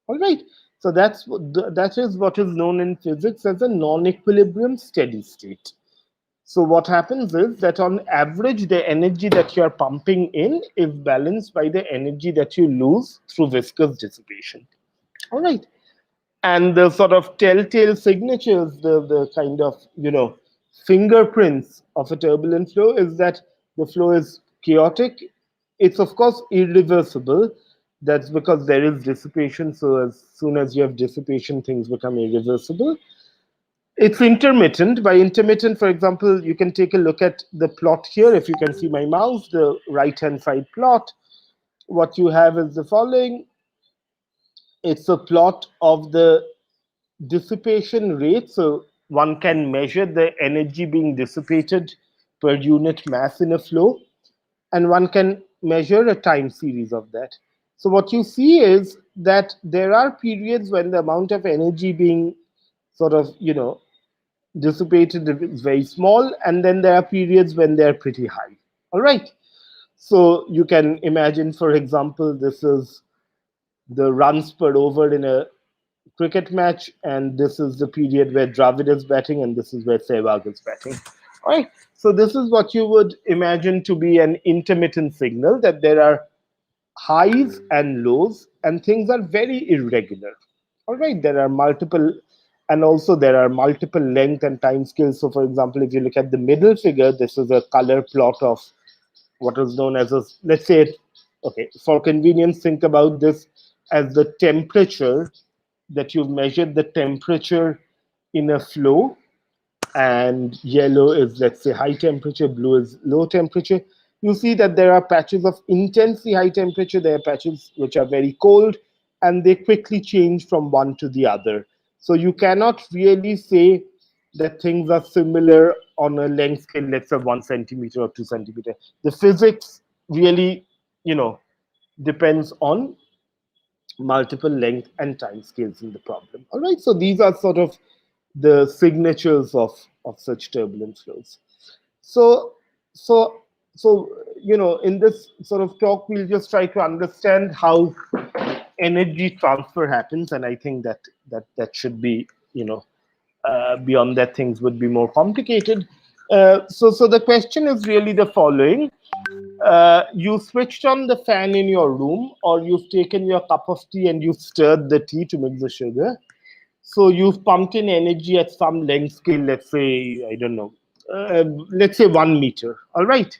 All right. So that is what is known in physics as a non-equilibrium steady state. So what happens is that on average, the energy that you are pumping in is balanced by the energy that you lose through viscous dissipation. All right. And the sort of telltale signatures, the kind of, fingerprints of a turbulent flow is that the flow is chaotic. It's, of course, irreversible. That's because there is dissipation. So as soon as you have dissipation, things become irreversible. It's intermittent. By intermittent, for example, you can take a look at the plot here. If you can see my mouse, the right-hand side plot, what you have is the following. It's a plot of the dissipation rate. So one can measure the energy being dissipated per unit mass in a flow, and one can measure a time series of that. So what you see is that there are periods when the amount of energy being sort of, dissipated is very small, and then there are periods when they're pretty high. All right. So you can imagine, for example, this is the runs per over in a cricket match, and this is the period where Dravid is batting, and this is where Sehwag is batting. All right. So this is what you would imagine to be an intermittent signal, that there are highs and lows, and things are very irregular. All right. There are multiple, and also there are multiple length and time scales. So for example, if you look at the middle figure, this is a color plot of what is known as a, let's say, okay, for convenience, think about this as the temperature that you've measured, the temperature in a flow, and yellow is, let's say, high temperature, blue is low temperature. You see that there are patches of intensely high temperature, there are patches which are very cold, and they quickly change from one to the other. So you cannot really say that things are similar on a length scale, let's say 1 centimeter or 2 centimeter. The physics really, depends on multiple length and time scales in the problem. All right, so these are sort of the signatures of such turbulent flows. So in this sort of talk, we'll just try to understand how energy transfer happens, and I think that should be, beyond that, things would be more complicated. So the question is really the following. You switched on the fan in your room, or you've taken your cup of tea and you've stirred the tea to mix the sugar. So you've pumped in energy at some length scale, let's say, I don't know, let's say 1 meter. All right.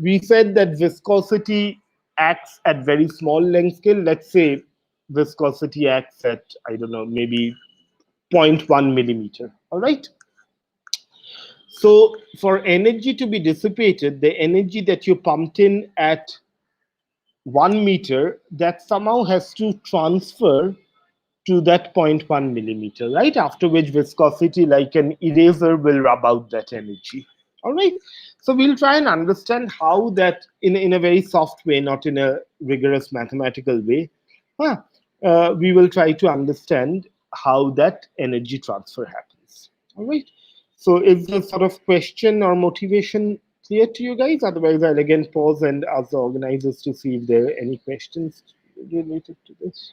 We said that viscosity acts at very small length scale. Let's say viscosity acts at, I don't know, maybe 0.1 millimeter. All right. So for energy to be dissipated, the energy that you pumped in at 1 meter, that somehow has to transfer to that 0.1 millimeter, right? After which viscosity, like an eraser, will rub out that energy. All right. So we'll try and understand how that, in a very soft way, not in a rigorous mathematical way, huh, we will try to understand how that energy transfer happens. All right. So is the sort of question or motivation clear to you guys? Otherwise, I'll again pause and ask the organizers to see if there are any questions related to this.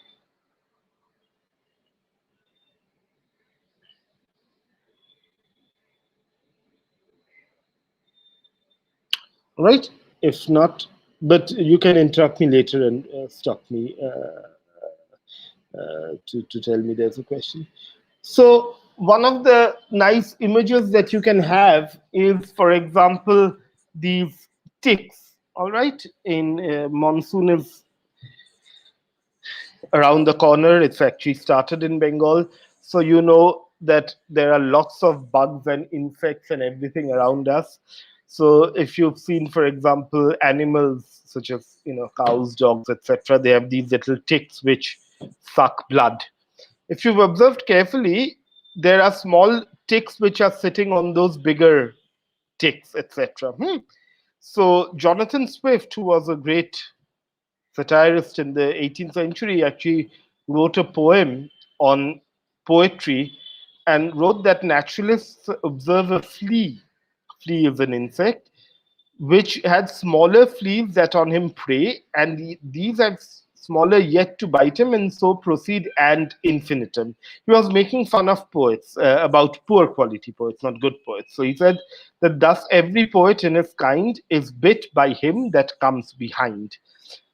All right. If not, but you can interrupt me later and stop me to tell me there's a question. So one of the nice images that you can have is, for example, these ticks. All right, in monsoon is around the corner. It's actually started in Bengal, so you know that there are lots of bugs and insects and everything around us. So if you've seen, for example, animals such as cows, dogs, etc., they have these little ticks which suck blood. If you've observed carefully, there are small ticks which are sitting on those bigger ticks, etc. So Jonathan Swift, who was a great satirist in the 18th century, actually wrote a poem on poetry and wrote that naturalists observe a flea. Flea is an insect which had smaller fleas that on him prey, and these have smaller yet to bite him, and so proceed ad infinitum. He was making fun of poets, about poor quality poets, not good poets. So he said that thus every poet in his kind is bit by him that comes behind.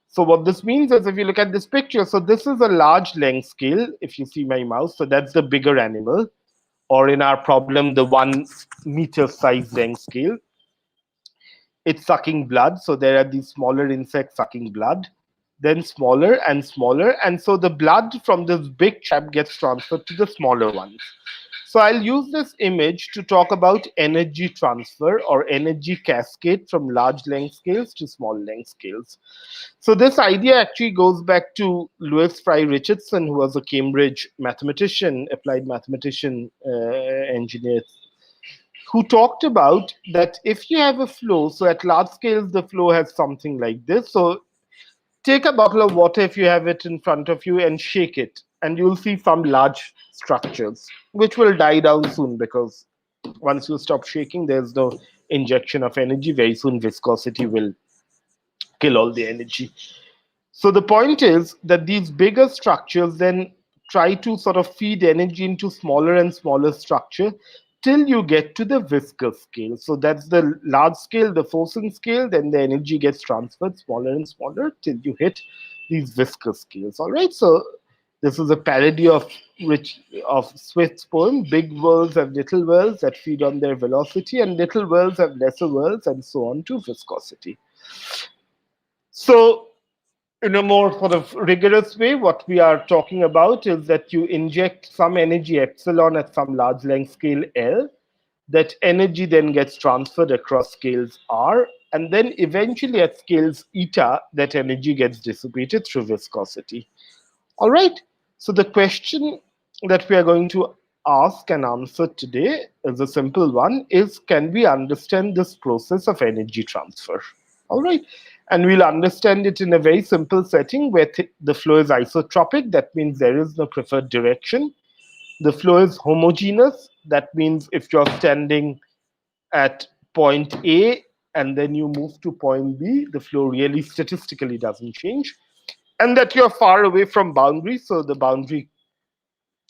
So what this means is, if you look at this picture, so this is a large length scale, if you see my mouse, so that's the bigger animal, or in our problem, the 1 meter size length scale. It's sucking blood. So there are these smaller insects sucking blood, then smaller and smaller. And so the blood from this big chap gets transferred to the smaller ones. So I'll use this image to talk about energy transfer or energy cascade from large length scales to small length scales. So this idea actually goes back to Lewis Fry Richardson, who was a Cambridge mathematician, applied mathematician, engineer, who talked about that if you have a flow, so at large scales, the flow has something like this. So take a bottle of water if you have it in front of you and shake it, and you'll see some large structures, which will die down soon because once you stop shaking, there's no injection of energy. Very soon, viscosity will kill all the energy. So the point is that these bigger structures then try to sort of feed energy into smaller and smaller structure till you get to the viscous scale. So that's the large scale, the forcing scale, then the energy gets transferred smaller and smaller till you hit these viscous scales. All right, so this is a parody of Swift's poem. Big worlds have little worlds that feed on their velocity, and little worlds have lesser worlds, and so on to viscosity. So in a more sort of rigorous way, what we are talking about is that you inject some energy epsilon at some large length scale L. That energy then gets transferred across scales R, and then eventually at scales eta, that energy gets dissipated through viscosity. All right. So the question that we are going to ask and answer today is a simple one: is can we understand this process of energy transfer? All right. And we'll understand it in a very simple setting where the flow is isotropic. That means there is no preferred direction. The flow is homogeneous. That means if you're standing at point A and then you move to point B, the flow really statistically doesn't change. And that you're far away from boundary. So the boundary,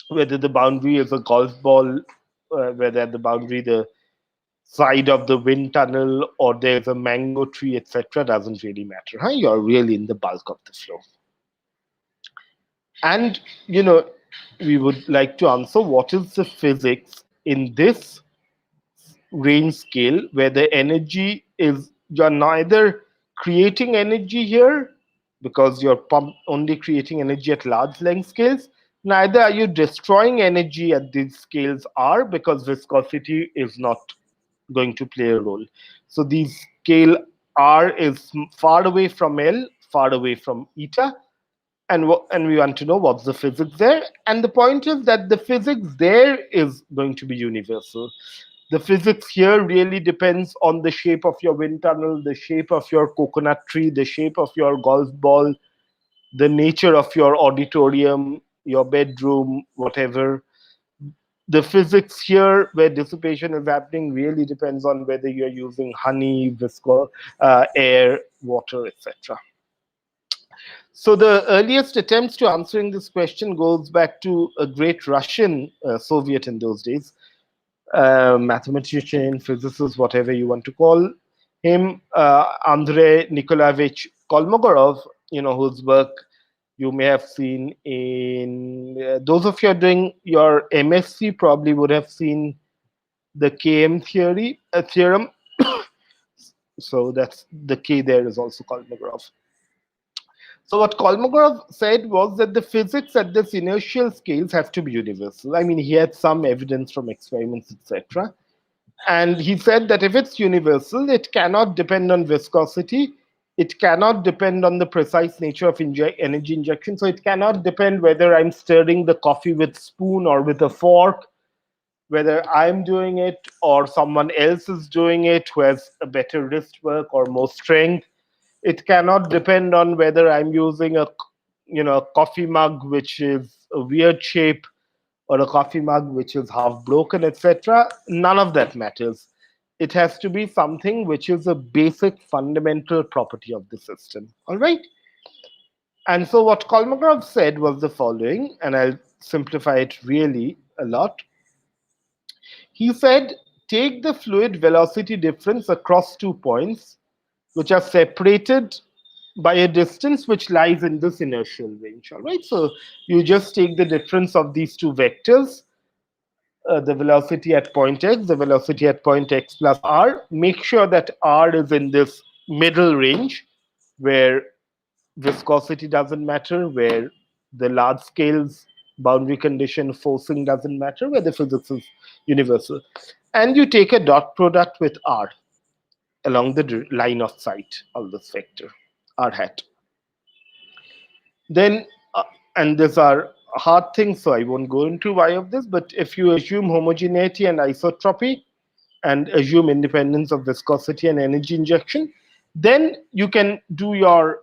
whether the boundary is a golf ball, whether at the boundary the side of the wind tunnel or there's a mango tree, etc., doesn't really matter. Huh? You're really in the bulk of the flow. And, we would like to answer what is the physics in this range scale where the energy is, you're neither creating energy here because you're only creating energy at large length scales, neither are you destroying energy at these scales R because viscosity is not going to play a role. So the scale R is far away from L, far away from eta, and we want to know what's the physics there. And the point is that the physics there is going to be universal. The physics here really depends on the shape of your wind tunnel, the shape of your coconut tree, the shape of your golf ball, the nature of your auditorium, your bedroom, whatever. The physics here, where dissipation is happening, really depends on whether you're using honey, air, water, etc. So the earliest attempts to answering this question goes back to a great Russian Soviet in those days, mathematician, physicist, whatever you want to call him, Andrei Nikolaevich Kolmogorov, whose work you may have seen in, those of you doing your MSc probably would have seen the KM theorem. So that's the K there is also Kolmogorov. So what Kolmogorov said was that the physics at this inertial scales have to be universal. I mean, he had some evidence from experiments, etc. And he said that if it's universal, it cannot depend on viscosity. It cannot depend on the precise nature of energy injection. So it cannot depend whether I'm stirring the coffee with spoon or with a fork, whether I'm doing it or someone else is doing it who has a better wrist work or more strength. It cannot depend on whether I'm using a coffee mug which is a weird shape or a coffee mug which is half broken, etc. None of that matters. It has to be something which is a basic fundamental property of the system. All right. And so what Kolmogorov said was the following, and I'll simplify it really a lot. He said, take the fluid velocity difference across 2 points which are separated by a distance which lies in this inertial range. All right. So you just take the difference of these two vectors, the velocity at point x, the velocity at point x plus r. Make sure that r is in this middle range where viscosity doesn't matter, where the large scales boundary condition forcing doesn't matter, where the physics is universal. And you take a dot product with r along the line of sight of this vector, r hat. Then, and these are hard things, so I won't go into why of this, but if you assume homogeneity and isotropy and assume independence of viscosity and energy injection, then you can do your,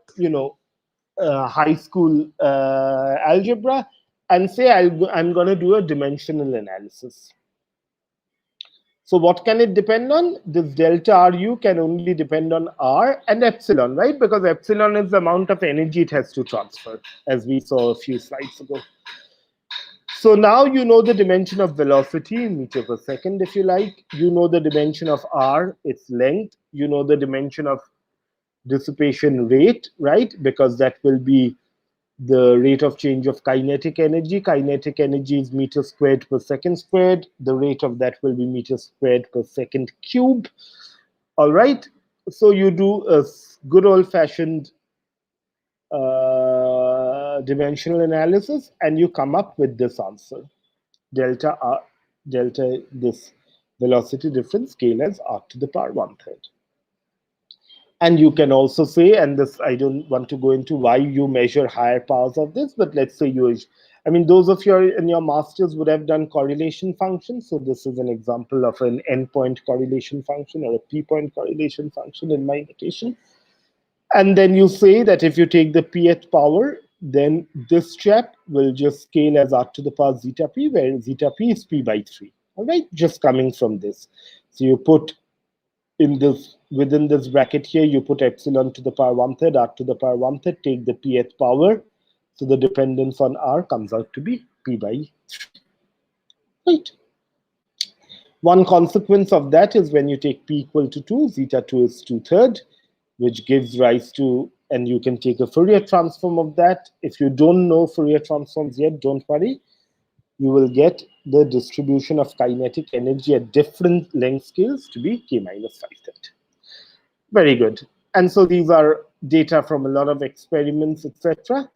high school algebra and say, I'm going to do a dimensional analysis. So what can it depend on? This delta RU can only depend on R and epsilon, right? Because epsilon is the amount of energy it has to transfer, as we saw a few slides ago. So now you know the dimension of velocity in meter per second, if you like. You know the dimension of R, its length. You know the dimension of dissipation rate, right? Because that will be the rate of change of kinetic energy. Kinetic energy is meter squared per second squared. The rate of that will be meter squared per second cube. All right. So you do a good old-fashioned dimensional analysis, and you come up with this answer: delta r, delta this velocity difference scale as r to the power 1/3. And you can also say, and this, I don't want to go into why you measure higher powers of this, but let's say I mean, those of you in your masters would have done correlation functions. So this is an example of an n-point correlation function or a p-point correlation function in my notation. And then you say that if you take the pth power, then this chap will just scale as r to the power zeta p, where zeta p is p by 3. All right, just coming from this. So you put within this bracket here, you put epsilon to the power 1/3, r to the power 1/3, take the pth power. So the dependence on r comes out to be p by 3. Right. One consequence of that is when you take p equal to 2, zeta 2 is 2/3, which gives rise to, and you can take a Fourier transform of that. If you don't know Fourier transforms yet, don't worry. You will get the distribution of kinetic energy at different length scales to be k minus 5/3. Very good. And so these are data from a lot of experiments, etc.,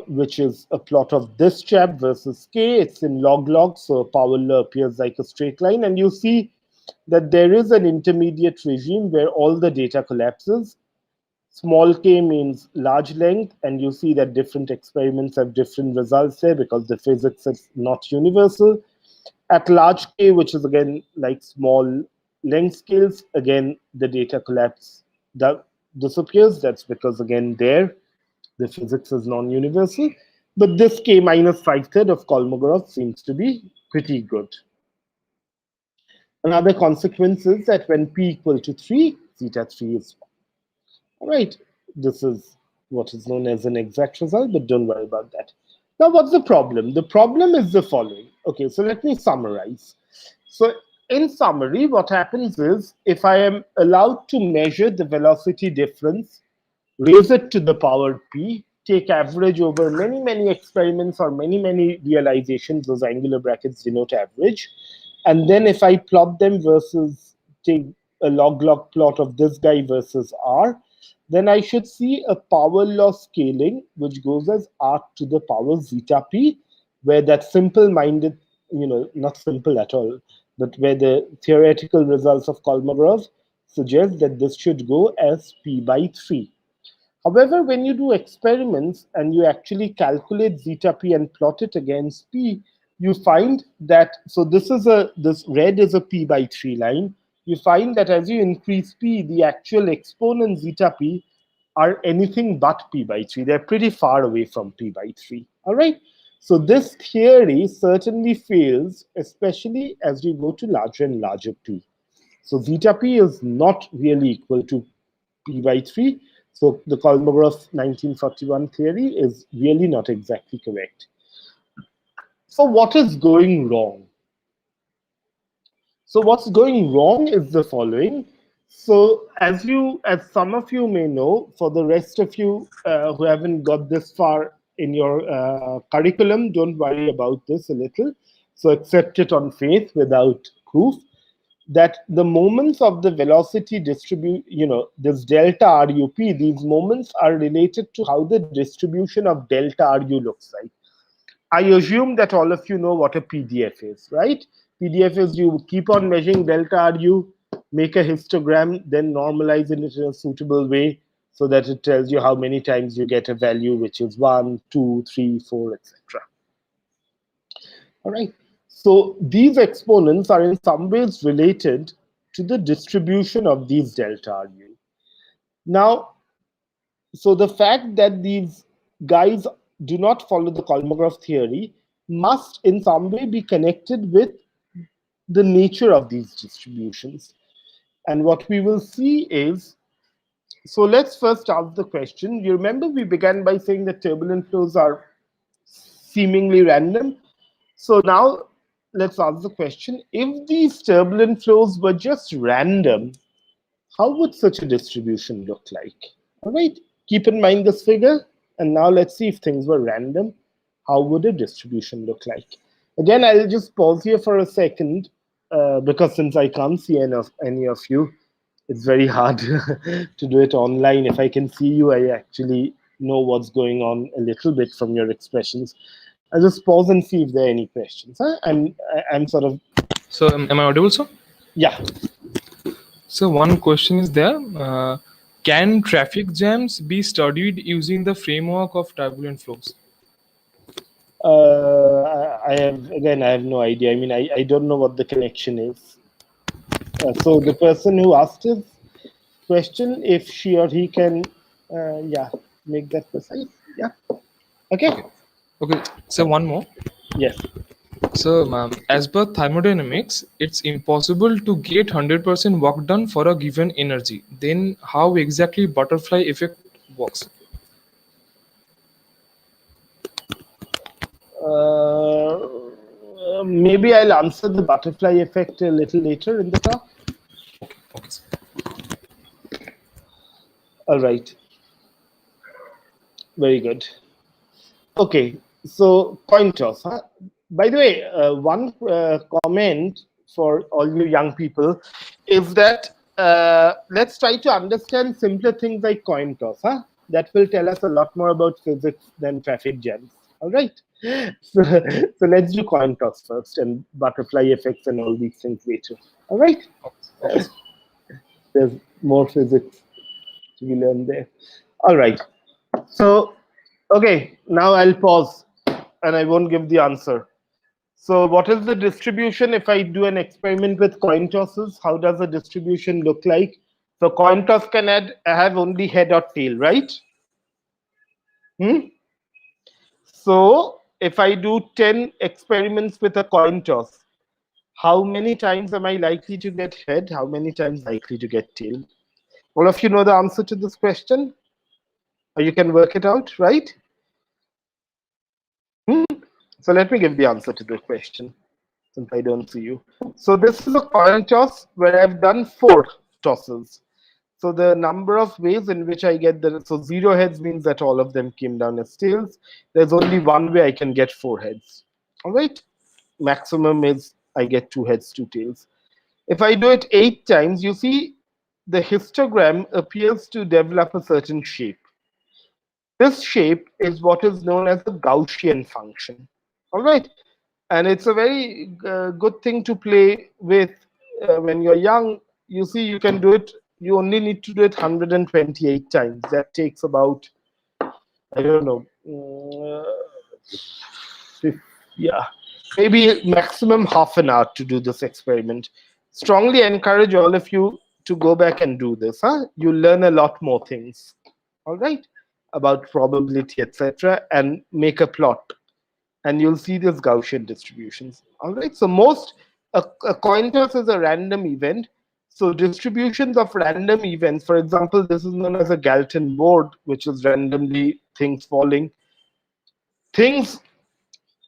which is a plot of this chap versus k. It's in log, so power law appears like a straight line. And you see that there is an intermediate regime where all the data collapses. Small k means large length, and you see that different experiments have different results there because the physics is not universal. At large K, which is again like small length scales, again the data collapse disappears. That's because again there the physics is non-universal. But this K minus 5/3 of Kolmogorov seems to be pretty good. Another consequence is that when P equal to 3, zeta 3 is 1. All right, this is what is known as an exact result, but don't worry about that. Now, what's the problem? The problem is the following. Okay, so let me summarize. So in summary, what happens is if I am allowed to measure the velocity difference, raise it to the power p, take average over many, many experiments or many, many realizations, those angular brackets denote average. And then if I plot them versus take a log-log plot of this guy versus r, then I should see a power law scaling, which goes as r to the power zeta p, where that simple-minded, not simple at all, but where the theoretical results of Kolmogorov suggest that this should go as p by 3. However, when you do experiments and you actually calculate zeta p and plot it against p, you find that, so this red is a p by 3 line. You find that as you increase p, the actual exponent zeta p are anything but p by 3. They're pretty far away from p by 3. All right. So this theory certainly fails, especially as we go to larger and larger p. So zeta p is not really equal to p by 3. So the Kolmogorov 1941 theory is really not exactly correct. So what is going wrong? So what's going wrong is the following. So as some of you may know, for the rest of you who haven't got this far in your curriculum, don't worry about this a little. So accept it on faith without proof, that the moments of the velocity this delta RUP, these moments are related to how the distribution of delta RU looks like. I assume that all of you know what a PDF is, right? PDF is you keep on measuring delta RU, make a histogram, then normalize it in a suitable way so that it tells you how many times you get a value, which is 1, 2, 3, 4, etc. All right. So these exponents are in some ways related to the distribution of these delta RU. Now, so the fact that these guys do not follow the Kolmogorov theory must in some way be connected with the nature of these distributions. And what we will see is, so let's first ask the question. You remember we began by saying that turbulent flows are seemingly random. So now let's ask the question, if these turbulent flows were just random, how would such a distribution look like? All right, keep in mind this figure. And now let's see if things were random, how would a distribution look like? Again, I'll just pause here for a second because since I can't see any of you, it's very hard to do it online. If I can see you, I actually know what's going on a little bit from your expressions. I'll just pause and see if there are any questions. Huh? I'm sort of. So am I audible, sir? Yeah. So one question is there. Can traffic jams be studied using the framework of turbulent flows? I have no idea. I mean, I don't know what the connection is. So the person who asked his question, if she or he can, make that precise. Yeah. Okay. Okay. So one more. Yes. So as per thermodynamics, it's impossible to get 100% work done for a given energy. Then how exactly butterfly effect works? Maybe I'll answer the butterfly effect a little later in the talk. Okay. All right. Very good. Okay, so coin toss. Huh? By the way, one comment for all you young people is that let's try to understand simpler things like coin toss. Huh? That will tell us a lot more about physics than traffic jams. All right. So let's do coin toss first and butterfly effects and all these things later. All right. Okay. There's more physics to be learned there. All right. So, okay, now I'll pause and I won't give the answer. So what is the distribution if I do an experiment with coin tosses? How does the distribution look like? So coin toss can have only head or tail, right? So if I do 10 experiments with a coin toss, how many times am I likely to get head? How many times likely to get tail? All of you know the answer to this question? Or you can work it out, right? So let me give the answer to the question, since I don't see you. So this is a coin toss where I've done 4 tosses. So the number of ways in which I get so 0 heads means that all of them came down as tails. There's only one way I can get 4 heads. All right. Maximum is I get 2 heads, 2 tails. If I do it 8 times, you see the histogram appears to develop a certain shape. This shape is what is known as the Gaussian function. All right. And it's a very good thing to play with when you're young. You see, you can do it. You only need to do it 128 times. That takes about, I don't know, yeah, maybe maximum half an hour to do this experiment. Strongly encourage all of you to go back and do this. You'll learn a lot more things, all right, about probability, etc., and make a plot. And you'll see these Gaussian distributions. All right. So a coin toss is a random event. So distributions of random events, for example, this is known as a Galton board, which is randomly things falling.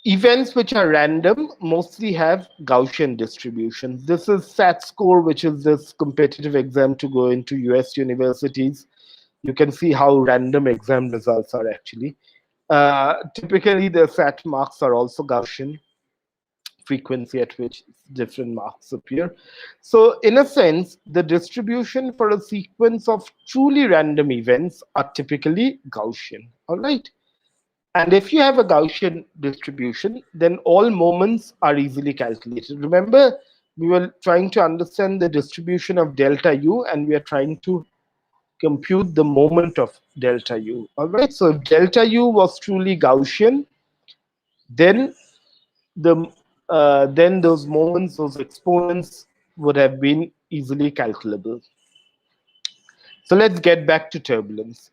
Events which are random mostly have Gaussian distributions. This is SAT score, which is this competitive exam to go into US universities. You can see how random exam results are actually. Typically, the SAT marks are also Gaussian, frequency at which different marks appear. So in a sense, the distribution for a sequence of truly random events are typically Gaussian, all right? And if you have a Gaussian distribution, then all moments are easily calculated. Remember, we were trying to understand the distribution of delta U, and we are trying to compute the moment of delta U. All right, so if delta U was truly Gaussian, then then those moments, those exponents would have been easily calculable. So let's get back to turbulence.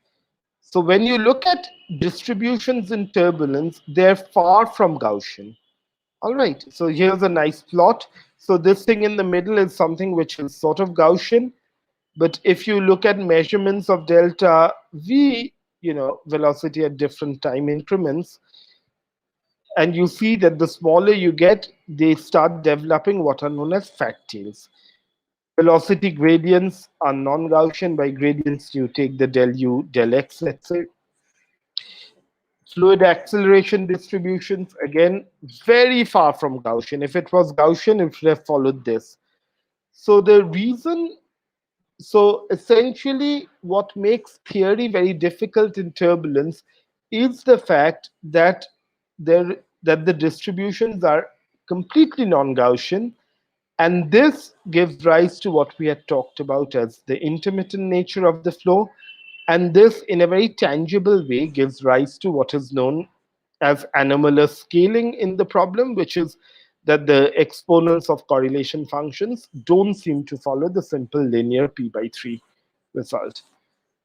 So when you look at distributions in turbulence, they're far from Gaussian. All right, so here's a nice plot. So this thing in the middle is something which is sort of Gaussian. But if you look at measurements of delta V, velocity at different time increments, and you see that the smaller you get, they start developing what are known as fat tails. Velocity gradients are non-Gaussian. By gradients, you take the del U, del X, let's say. Fluid acceleration distributions, again, very far from Gaussian. If it was Gaussian, it would have followed this. So essentially, what makes theory very difficult in turbulence is the fact that the distributions are completely non-Gaussian, and this gives rise to what we had talked about as the intermittent nature of the flow. And this, in a very tangible way, gives rise to what is known as anomalous scaling in the problem, which is that the exponents of correlation functions don't seem to follow the simple linear p/3 result.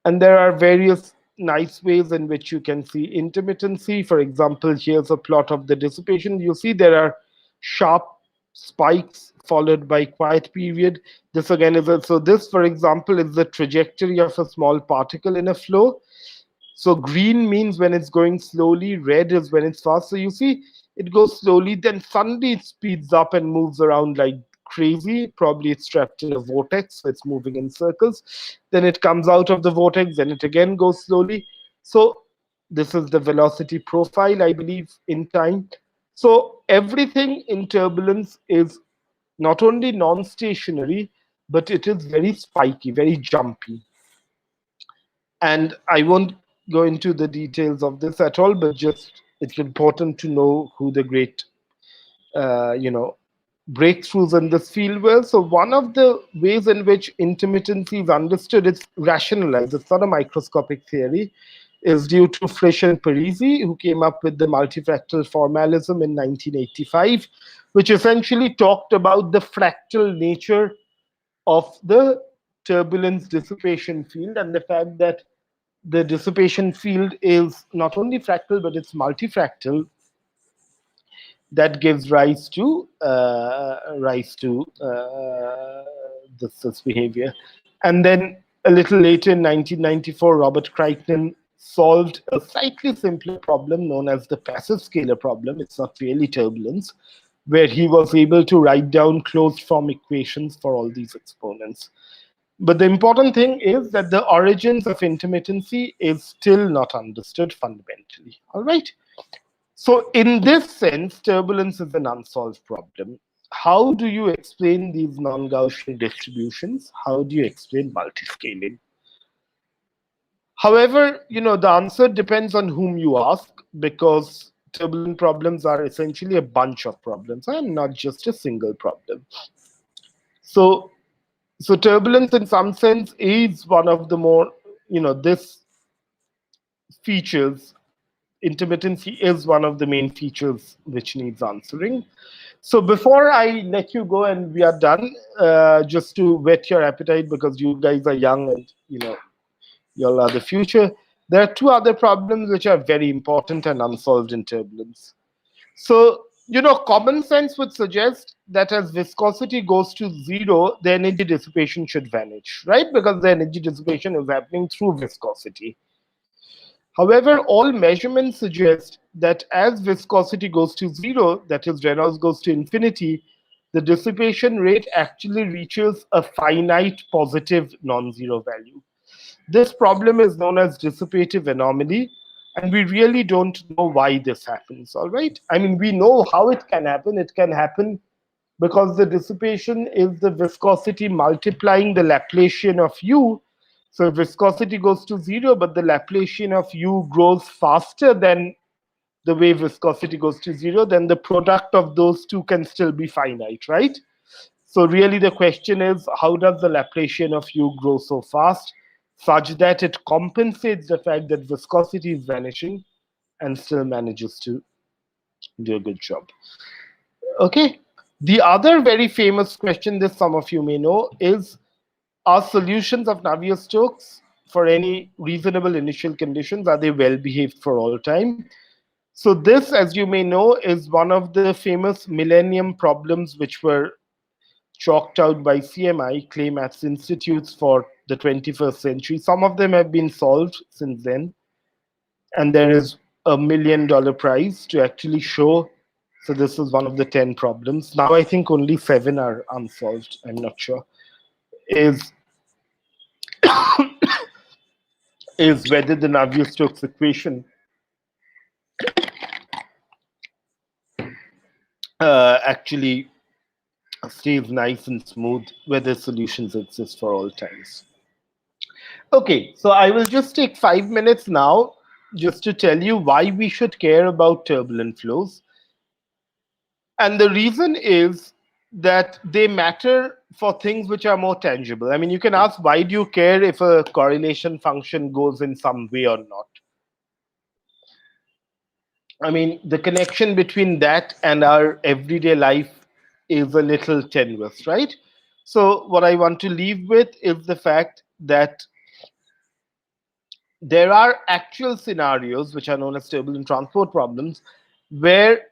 And there are various nice ways in which you can see intermittency. For example, here's a plot of the dissipation. You see there are sharp spikes followed by quiet period. This again is so this, for example, is the trajectory of a small particle in a flow. So green means when it's going slowly, red is when it's fast. So you see it goes slowly, then suddenly it speeds up and moves around like crazy. Probably it's trapped in a vortex, so it's moving in circles. Then it comes out of the vortex, then it again goes slowly. So this is the velocity profile, I believe, in time. So everything in turbulence is not only non-stationary, but it is very spiky, very jumpy. And I won't go into the details of this at all, but just it's important to know who the great, breakthroughs in this field were. So one of the ways in which intermittency is understood is rationalized. It's not a microscopic theory. is due to Frisch and Parisi, who came up with the multifractal formalism in 1985, which essentially talked about the fractal nature of the turbulence dissipation field and the fact that the dissipation field is not only fractal, but it's multifractal. That gives rise to this behavior. And then a little later in 1994, Robert Crichton solved a slightly simpler problem known as the passive scalar problem. It's not really turbulence, where he was able to write down closed form equations for all these exponents. But the important thing is that the origins of intermittency is still not understood fundamentally. All right. So in this sense, turbulence is an unsolved problem. How do you explain these non-Gaussian distributions? How do you explain multiscaling? However, the answer depends on whom you ask, because turbulent problems are essentially a bunch of problems and not just a single problem. So turbulence in some sense is one of the more, this features, intermittency is one of the main features which needs answering. So before I let you go and we are done, just to whet your appetite, because you guys are young and y'all are the future, there are two other problems which are very important and unsolved in turbulence. So common sense would suggest that as viscosity goes to zero, the energy dissipation should vanish, right? Because the energy dissipation is happening through viscosity. However, all measurements suggest that as viscosity goes to zero, that is, Reynolds goes to infinity, the dissipation rate actually reaches a finite positive non-zero value. This problem is known as dissipative anomaly, and we really don't know why this happens, all right? I mean, we know how it can happen. It can happen because the dissipation is the viscosity multiplying the Laplacian of u. So viscosity goes to zero, but the Laplacian of u grows faster than the way viscosity goes to zero, then the product of those two can still be finite, right? So really the question is, how does the Laplacian of u grow so fast such that it compensates the fact that viscosity is vanishing and still manages to do a good job? Okay. The other very famous question that some of you may know is, are solutions of Navier-Stokes for any reasonable initial conditions, are they well behaved for all time? So this, as you may know, is one of the famous millennium problems which were chalked out by CMI, Clay Maths Institutes, for the 21st century. Some of them have been solved since then. And there is a $1 million prize to actually show. So this is one of the 10 problems. Now I think only 7 are unsolved. I'm not sure. Is whether the Navier-Stokes equation actually stays nice and smooth, whether solutions exist for all times. Okay, so I will just take 5 minutes now just to tell you why we should care about turbulent flows. And the reason is that they matter for things which are more tangible. I mean, you can ask, why do you care if a correlation function goes in some way or not? I mean, the connection between that and our everyday life is a little tenuous, right? So what I want to leave with is the fact that there are actual scenarios which are known as turbulent transport problems, where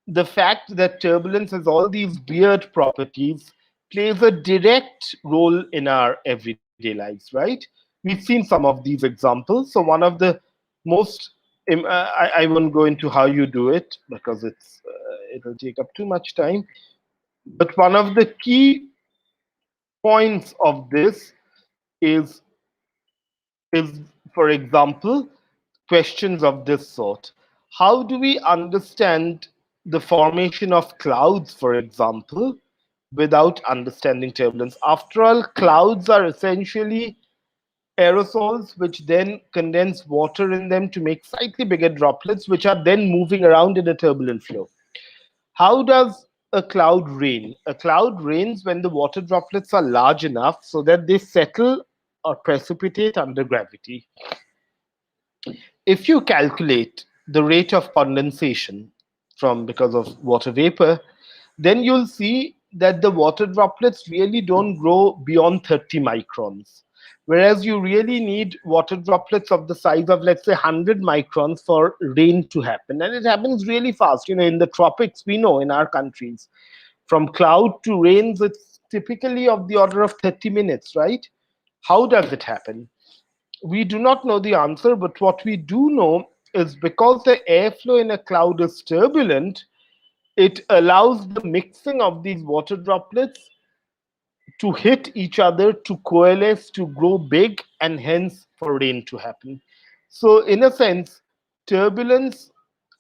the fact that turbulence has all these weird properties plays a direct role in our everyday lives, right? We've seen some of these examples. So one of the most, I won't go into how you do it because it'll take up too much time. But one of the key points of this is, for example, questions of this sort. How do we understand the formation of clouds, for example, without understanding turbulence? After all, clouds are essentially aerosols which then condense water in them to make slightly bigger droplets, which are then moving around in a turbulent flow. How does a cloud rain? A cloud rains when the water droplets are large enough so that they settle or precipitate under gravity. if you calculate the rate of condensation because of water vapor, then you'll see that the water droplets really don't grow beyond 30 microns. Whereas you really need water droplets of the size of, let's say, 100 microns for rain to happen. And it happens really fast. In the tropics, we know in our countries, from cloud to rains, it's typically of the order of 30 minutes, right? How does it happen? We do not know the answer, but what we do know is because the airflow in a cloud is turbulent, it allows the mixing of these water droplets to hit each other, to coalesce, to grow big, and hence for rain to happen. So, in a sense, turbulence,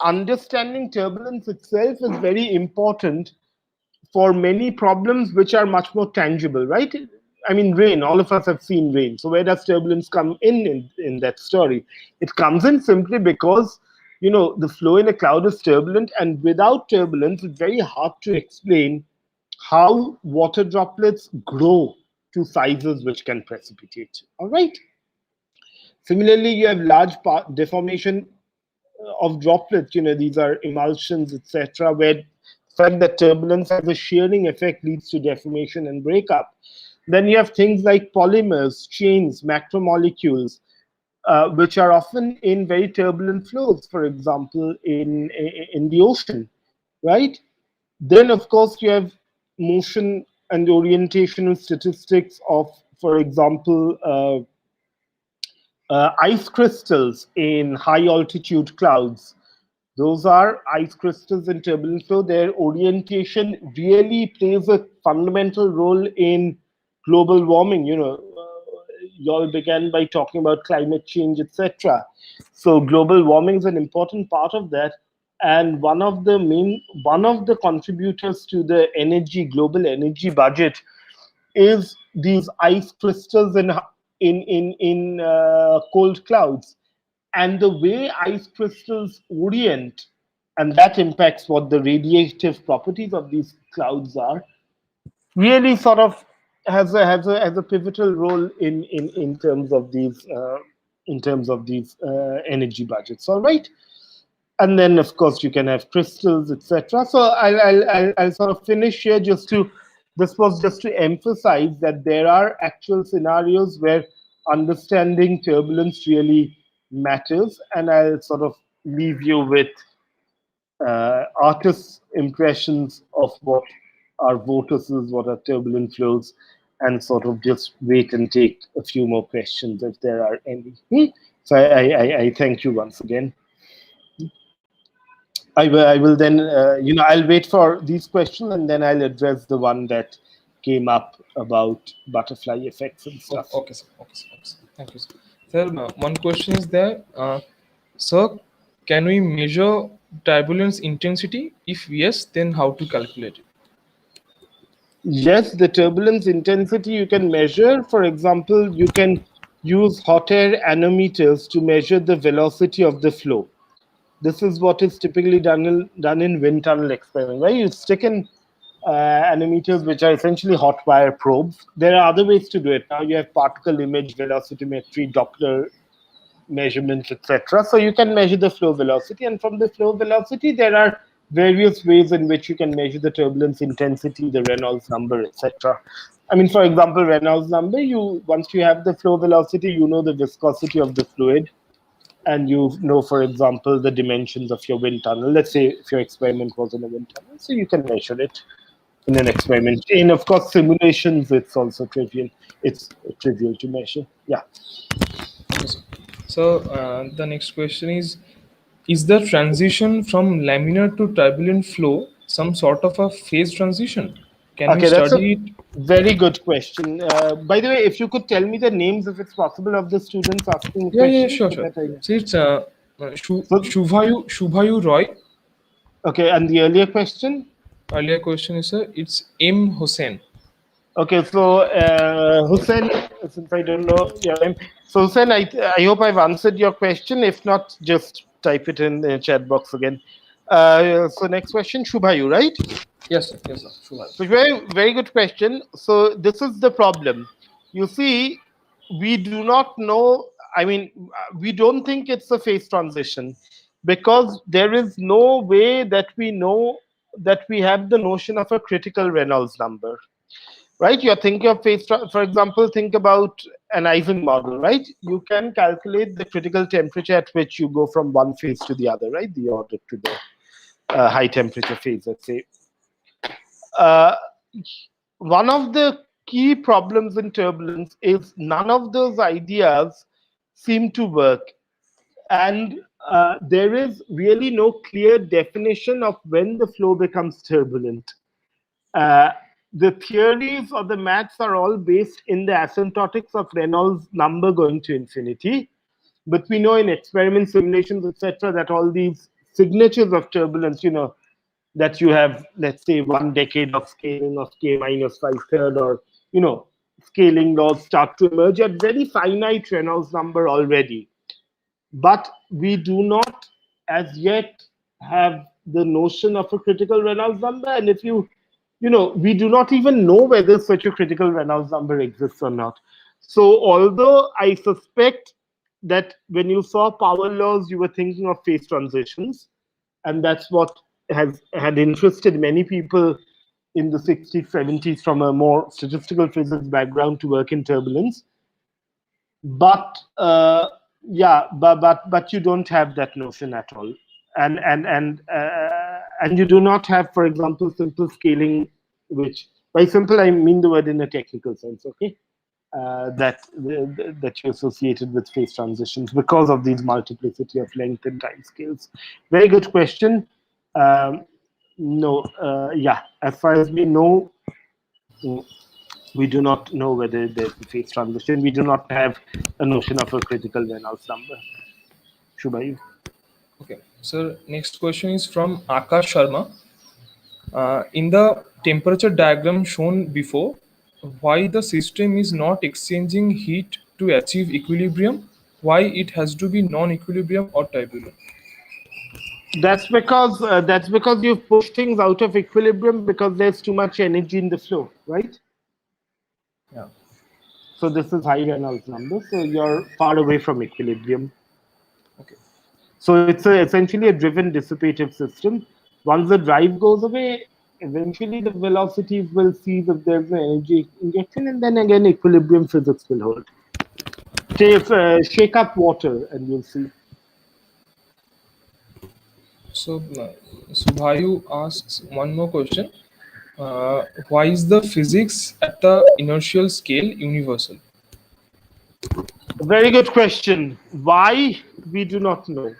understanding turbulence itself is very important for many problems which are much more tangible, right? I mean, rain, all of us have seen rain. So where does turbulence come in that story? It comes in simply because, the flow in a cloud is turbulent, and without turbulence, it's very hard to explain how water droplets grow to sizes which can precipitate. All right. Similarly, you have large deformation of droplets. These are emulsions, etc., where the fact that turbulence has a shearing effect leads to deformation and breakup. Then you have things like polymers, chains, macromolecules, which are often in very turbulent flows, for example, in the ocean, right? Then, of course, you have motion and orientational statistics of, for example, ice crystals in high altitude clouds. Those are ice crystals in turbulent flow. Their orientation really plays a fundamental role in global warming. You all began by talking about climate change, etc. So global warming is an important part of that. And one of the contributors to the global energy budget is these ice crystals in cold clouds, and the way ice crystals orient, and that impacts what the radiative properties of these clouds are, really sort of has a pivotal role in terms of these energy budgets. All right. And then, of course, you can have crystals, etc. So I'll sort of finish here. This was just to emphasize that there are actual scenarios where understanding turbulence really matters, and I'll sort of leave you with artists' impressions of what are vortices, what are turbulent flows, and sort of just wait and take a few more questions if there are any. So I thank you once again. I will then, I'll wait for these questions, and then I'll address the one that came up about butterfly effects and stuff. Okay, sir. Thank you, sir. Sir, one question is there. Sir, can we measure turbulence intensity? If yes, then how to calculate it? Yes, the turbulence intensity you can measure. For example, you can use hot air anemometers to measure the velocity of the flow. This is what is typically done in wind tunnel experiment, right? You stick in anemometers, which are essentially hot wire probes. There are other ways to do it. Now you have particle image velocimetry, Doppler measurements, etc. So you can measure the flow velocity, and from the flow velocity, there are various ways in which you can measure the turbulence intensity, the Reynolds number, etc. I mean, for example, Reynolds number, once you have the flow velocity, you know the viscosity of the fluid, and you know, for example, the dimensions of your wind tunnel. Let's say if your experiment was in a wind tunnel, so you can measure it in an experiment. In, of course, simulations, it's also trivial. It's trivial to measure. Yeah. So the next question is the transition from laminar to turbulent flow some sort of a phase transition? Can we Okay, that's a study it? very good question. By the way, if you could tell me the names, if it's possible, of the students asking Yeah, questions. sure. So that I... So it's Shubhayu Roy. Okay, and the earlier question? Earlier question is, sir, it's M. Hussain. Okay, so Hussein, since I don't know your name, so Hussein, I hope I've answered your question. If not, just type it in the chat box again. So next question, Shubhayu, right? Yes, sir. Shubhayu. So very good question. So this is the problem. You see, we do not know. I mean, we don't think it's a phase transition because there is no way that we know that we have the notion of a critical Reynolds number, right? You're thinking of for example, think about an Ising model, right? You can calculate the critical temperature at which you go from one phase to the other, right? The order to the high temperature phase, let's say. Uh, One of the key problems in turbulence is none of those ideas seem to work. And there is really no clear definition of when the flow becomes turbulent. Uh, the theories or the maths are all based in the asymptotics of Reynolds number going to infinity. But we know in experiment simulations, etc., that all these signatures of turbulence, that you have, let's say, 1 decade of scaling of k minus 5/3, or, scaling laws start to emerge at very finite Reynolds number already. But we do not as yet have the notion of a critical Reynolds number. And if we do not even know whether such a critical Reynolds number exists or not. So although I suspect that when you saw power laws, you were thinking of phase transitions, and that's what had interested many people in the 60s, 70s from a more statistical physics background to work in turbulence. But but you don't have that notion at all, and you do not have, for example, simple scaling, which by simple I mean the word in a technical sense, okay? That you associated with phase transitions because of these multiplicity of length and time scales. Very good question. No, as far as we know, we do not know whether there's a phase transition. We do not have a notion of a critical Reynolds number. Shubhayu. Okay, so next question is from Akash Sharma. In the temperature diagram shown before, why the system is not exchanging heat to achieve equilibrium? Why it has to be non-equilibrium or turbulent? That's because you've pushed things out of equilibrium because there's too much energy in the flow, right? Yeah. So this is high Reynolds number. So you're far away from equilibrium. Okay. So it's essentially a driven dissipative system. Once the drive goes away, eventually the velocities will cease if there's an energy injection, and then again equilibrium physics will hold. Shake up water and you'll see. So Subhayu asks one more question. Why is the physics at the inertial scale universal? Very good question. Why? We do not know.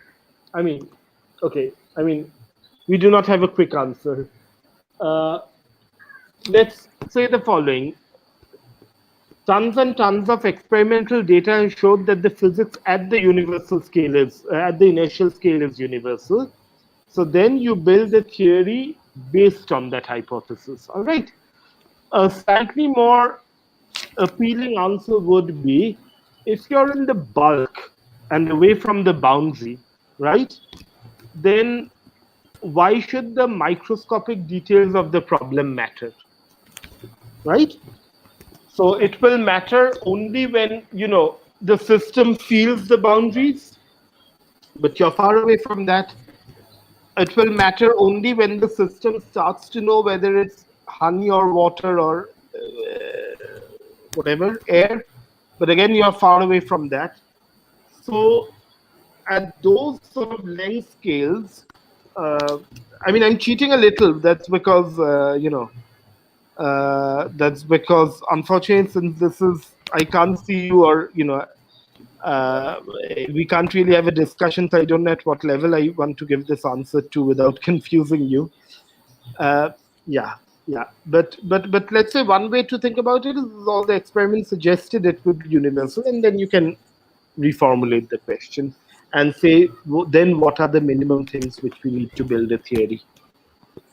We do not have a quick answer. Let's say the following. Tons and tons of experimental data showed that the physics at the universal scale at the inertial scale is universal. So then you build a theory based on that hypothesis. All right. A slightly more appealing answer would be, if you're in the bulk and away from the boundary, right, then why should the microscopic details of the problem matter, right? So it will matter only when, the system feels the boundaries, but you're far away from that. It will matter only when the system starts to know whether it's honey or water or whatever, air. But again, you're far away from that. So at those sort of length scales, I'm cheating a little. That's because, unfortunately, since I can't see you, or, we can't really have a discussion, so I don't know at what level I want to give this answer to without confusing you. But let's say one way to think about it is all the experiments suggested it would be universal, and then you can reformulate the question and say, then what are the minimum things which we need to build a theory?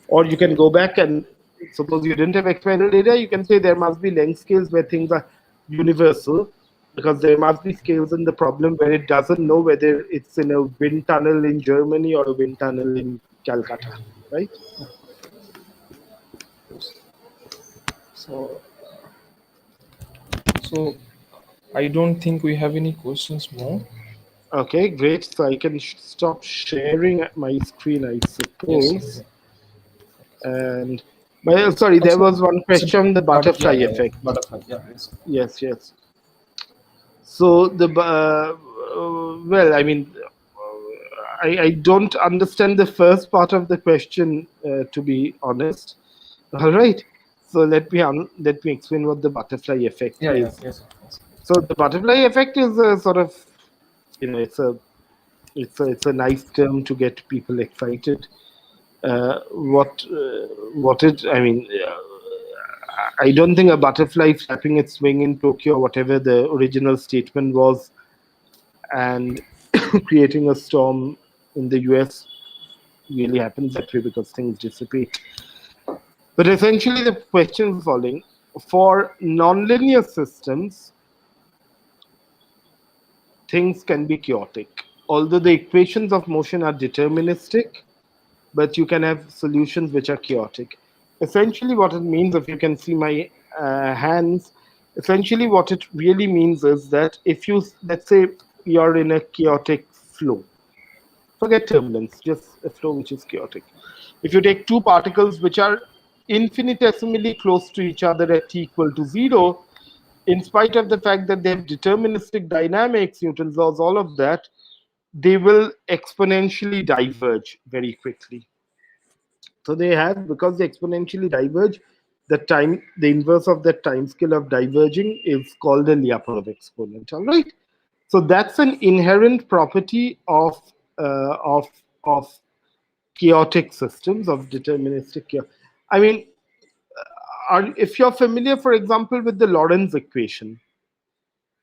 Or you can go back and suppose you didn't have experimental data, you can say there must be length scales where things are universal, because there must be scales in the problem where it doesn't know whether it's in a wind tunnel in Germany or a wind tunnel in Calcutta, right? So I don't think we have any questions more. Okay, great. So I can stop sharing my screen, I Yes, sir. suppose. And well, sorry, there was one question, the butterfly effect. Butterfly. Yeah, yes. Yes, yes. So the well, I mean, I don't understand the first part of the question, to be honest. All right. So let me explain what the butterfly effect Yeah, yeah, is. yes, sir. Yes. So the butterfly effect is a sort of, it's a nice term to get people excited. What it I mean, I don't think a butterfly flapping its wing in Tokyo, whatever the original statement was, and creating a storm in the US really happens that way because things dissipate. But essentially, the question is the following: for nonlinear systems, things can be chaotic. Although the equations of motion are deterministic, but you can have solutions which are chaotic. Essentially, what it means, if you can see my hands, essentially what it really means is that if you, let's say, you're in a chaotic flow, forget turbulence, just a flow which is chaotic. If you take two particles which are infinitesimally close to each other at t equal to 0, in spite of the fact that they have deterministic dynamics, Newton's laws, all of that, they will exponentially diverge very quickly. So they have, because they exponentially diverge, the inverse of that time scale of diverging is called a Lyapunov exponent. All right. So that's an inherent property uh, of of chaotic systems, of deterministic. I mean, if you're familiar, for example, with the Lorentz equation,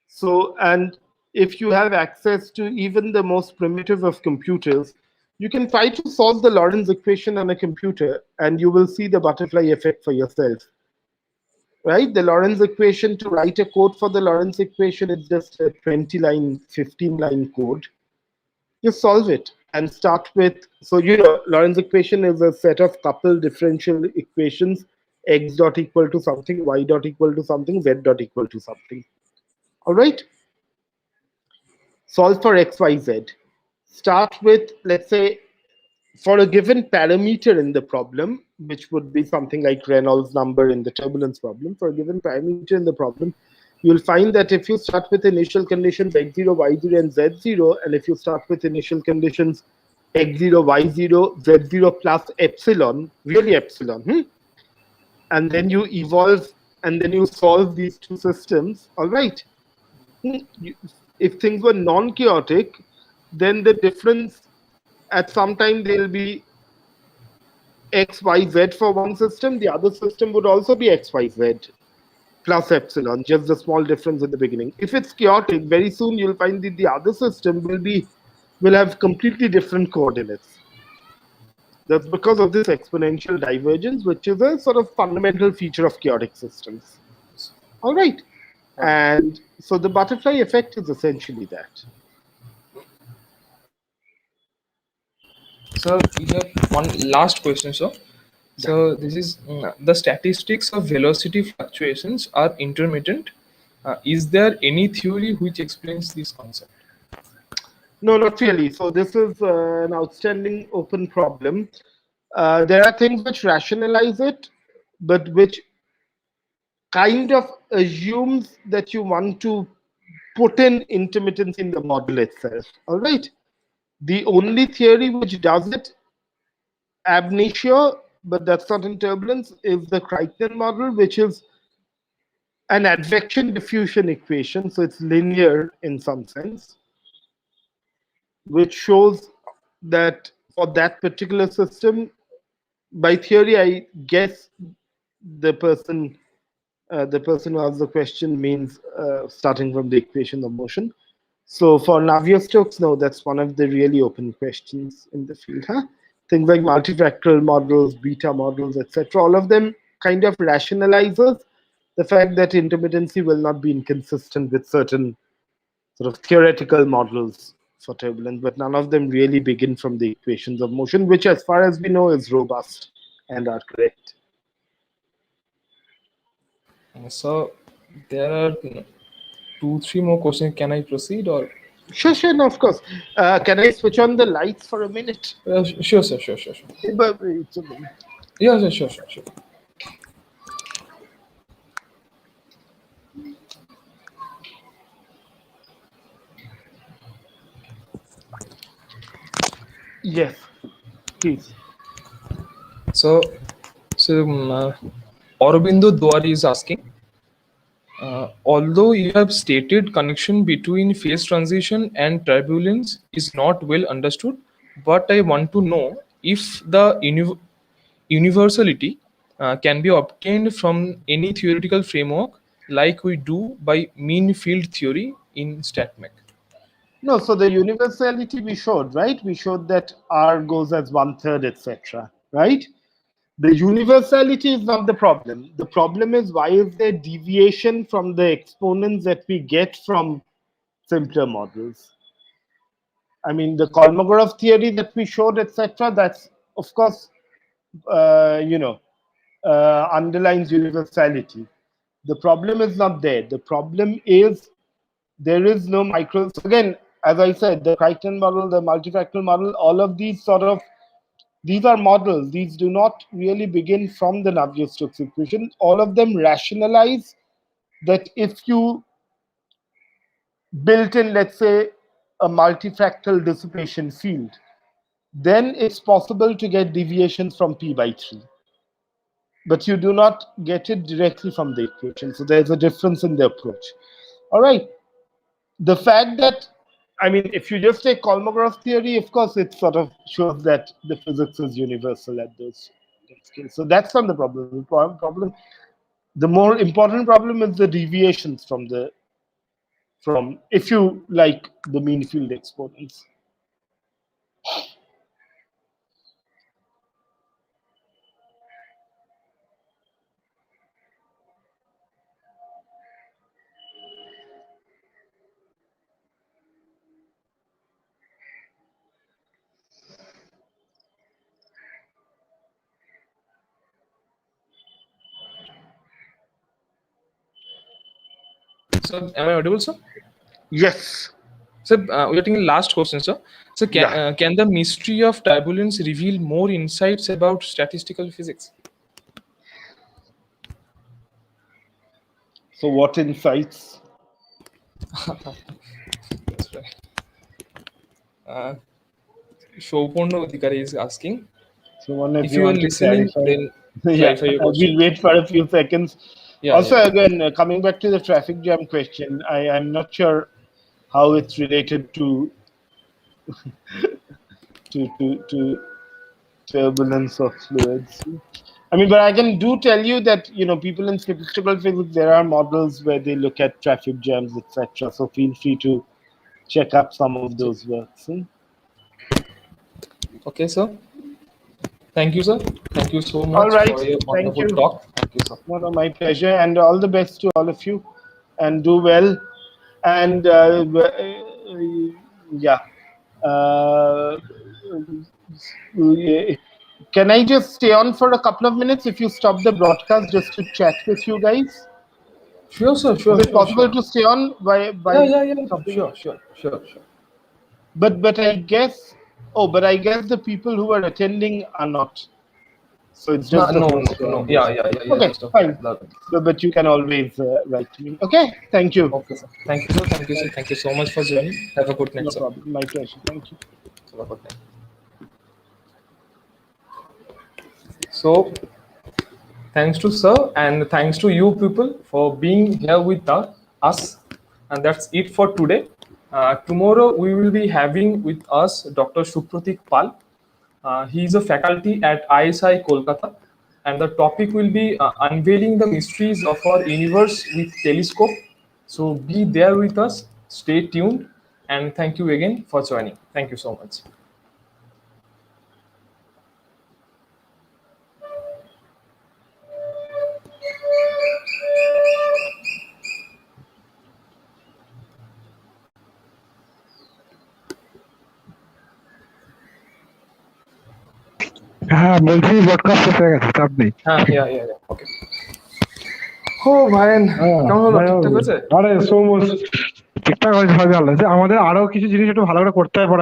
so, and if you have access to even the most primitive of computers, you can try to solve the Lorentz equation on a computer and you will see the butterfly effect for yourself. Right? The Lorentz equation, to write a code for the Lorentz equation, is just a 20 line, 15 line code. Just solve it and start with, so Lorentz equation is a set of coupled differential equations, x dot equal to something, y dot equal to something, z dot equal to something. All right? Solve for x, y, z. Start with, let's say, for a given parameter in the problem, which would be something like Reynolds number in the turbulence problem, for a given parameter in the problem, you'll find that if you start with initial conditions x0, y0, and z0, and if you start with initial conditions x0, y0, z0 plus epsilon, really epsilon, and then you evolve and then you solve these two systems, all right. If things were non-chaotic, then the difference at some time there'll be x, y, z for one system. The other system would also be x, y, z plus epsilon, just the small difference at the beginning. If it's chaotic, very soon you'll find that the other system will have completely different coordinates. That's because of this exponential divergence, which is a sort of fundamental feature of chaotic systems. All right. And so the butterfly effect is essentially that. So we have one last question, sir. So this is the statistics of velocity fluctuations are intermittent. Is there any theory which explains this concept? No, not really. So this is an outstanding open problem. There are things which rationalize it, but which kind of assumes that you want to put in intermittency in the model itself. All right. The only theory which does it, ab initio, but that's not in turbulence, is the Crichton model, which is an advection diffusion equation. So it's linear in some sense, which shows that for that particular system, by theory, I guess the person who asked the question means starting from the equation of motion. So for Navier-Stokes, no, that's one of the really open questions in the field. Things like multifactorial models, beta models, etc. All of them kind of rationalizes the fact that intermittency will not be inconsistent with certain sort of theoretical models for turbulence, but none of them really begin from the equations of motion, which, as far as we know, is robust and are correct. So there are 2-3 more questions. Can I proceed or? Sure, no, of course. Can I switch on the lights for a minute? Sure, sir. Sure. Yeah, sure. Yes, please. So, Aurobindo Dwari is asking, although you have stated connection between phase transition and turbulence is not well understood, but I want to know if the universality can be obtained from any theoretical framework like we do by mean field theory in StatMech. No, so the universality we showed, right? We showed that R goes as 1/3, etc., right? The universality is not the problem. The problem is, why is there deviation from the exponents that we get from simpler models? I mean, the Kolmogorov theory that we showed, etc., that's, of course, underlines universality. The problem is not there. The problem is there is no micro. So again, as I said, the Crichton model, the multifractal model, all of these these are models. These do not really begin from the Navier-Stokes equation. All of them rationalize that if you built in, let's say, a multifractal dissipation field, then it's possible to get deviations from p/3. But you do not get it directly from the equation. So there's a difference in the approach. All right. The fact that, I mean, if you just take Kolmogorov theory, of course, it sort of shows that the physics is universal at those scales. So that's not the problem. The more important problem is the deviations from if you like, the mean field exponents. So, am I audible, sir? Yes. So, we are taking last question, sir. So, Yeah. can the mystery of turbulence reveal more insights about statistical physics? So what insights? That's right. Shoporno Adhikari is asking, So if if you you are want to listening, clarify. then Yeah, clarify your we'll question. wait for a few seconds. Yeah, Also, yeah. again, coming back to the traffic jam question, I'm not sure how it's related to turbulence of fluids. I mean, but I can tell you that, people in statistical physics, there are models where they look at traffic jams, etc. So feel free to check up some of those works. Okay, sir. Thank you, sir. Thank you so All much right. for your Thank wonderful you. talk. Thank you, sir. No, my pleasure, and all the best to all of you, and do well. And yeah. Can I just stay on for a couple of minutes if you stop the broadcast just to chat with you guys? Sure, sir. Is it possible to stay on by Yeah. stopping? Sure. But I guess the people who are attending are not. So it's just the host. No. Yeah. Okay, Just okay. fine. But you can always write to me. Okay, thank you. Okay, sir. Thank you, sir. Thank you so much for joining. Have a good night, No sir. problem. My pleasure. Thank you. Have a good night. So, thanks to sir and thanks to you people for being here with us. And that's it for today. Tomorrow we will be having with us Dr. Supratik Pal. He is a faculty at ISI Kolkata, and the topic will be unveiling the mysteries of our universe with telescope. So be there with us, stay tuned, and thank you again for joining. Thank you so much. হ্যাঁ বলছি broadcast হয়ে গেছে চাপ নেই Yeah. Okay. ও vine, কেমন হলো? ঠিকঠাক হয়েছে? আরে সৌম ঠিকঠাক হয়েছে, সবই ভালো হয়েছে। আমাদের আরো কিছু জিনিস একটু ভালো করে করতে হবে পরে।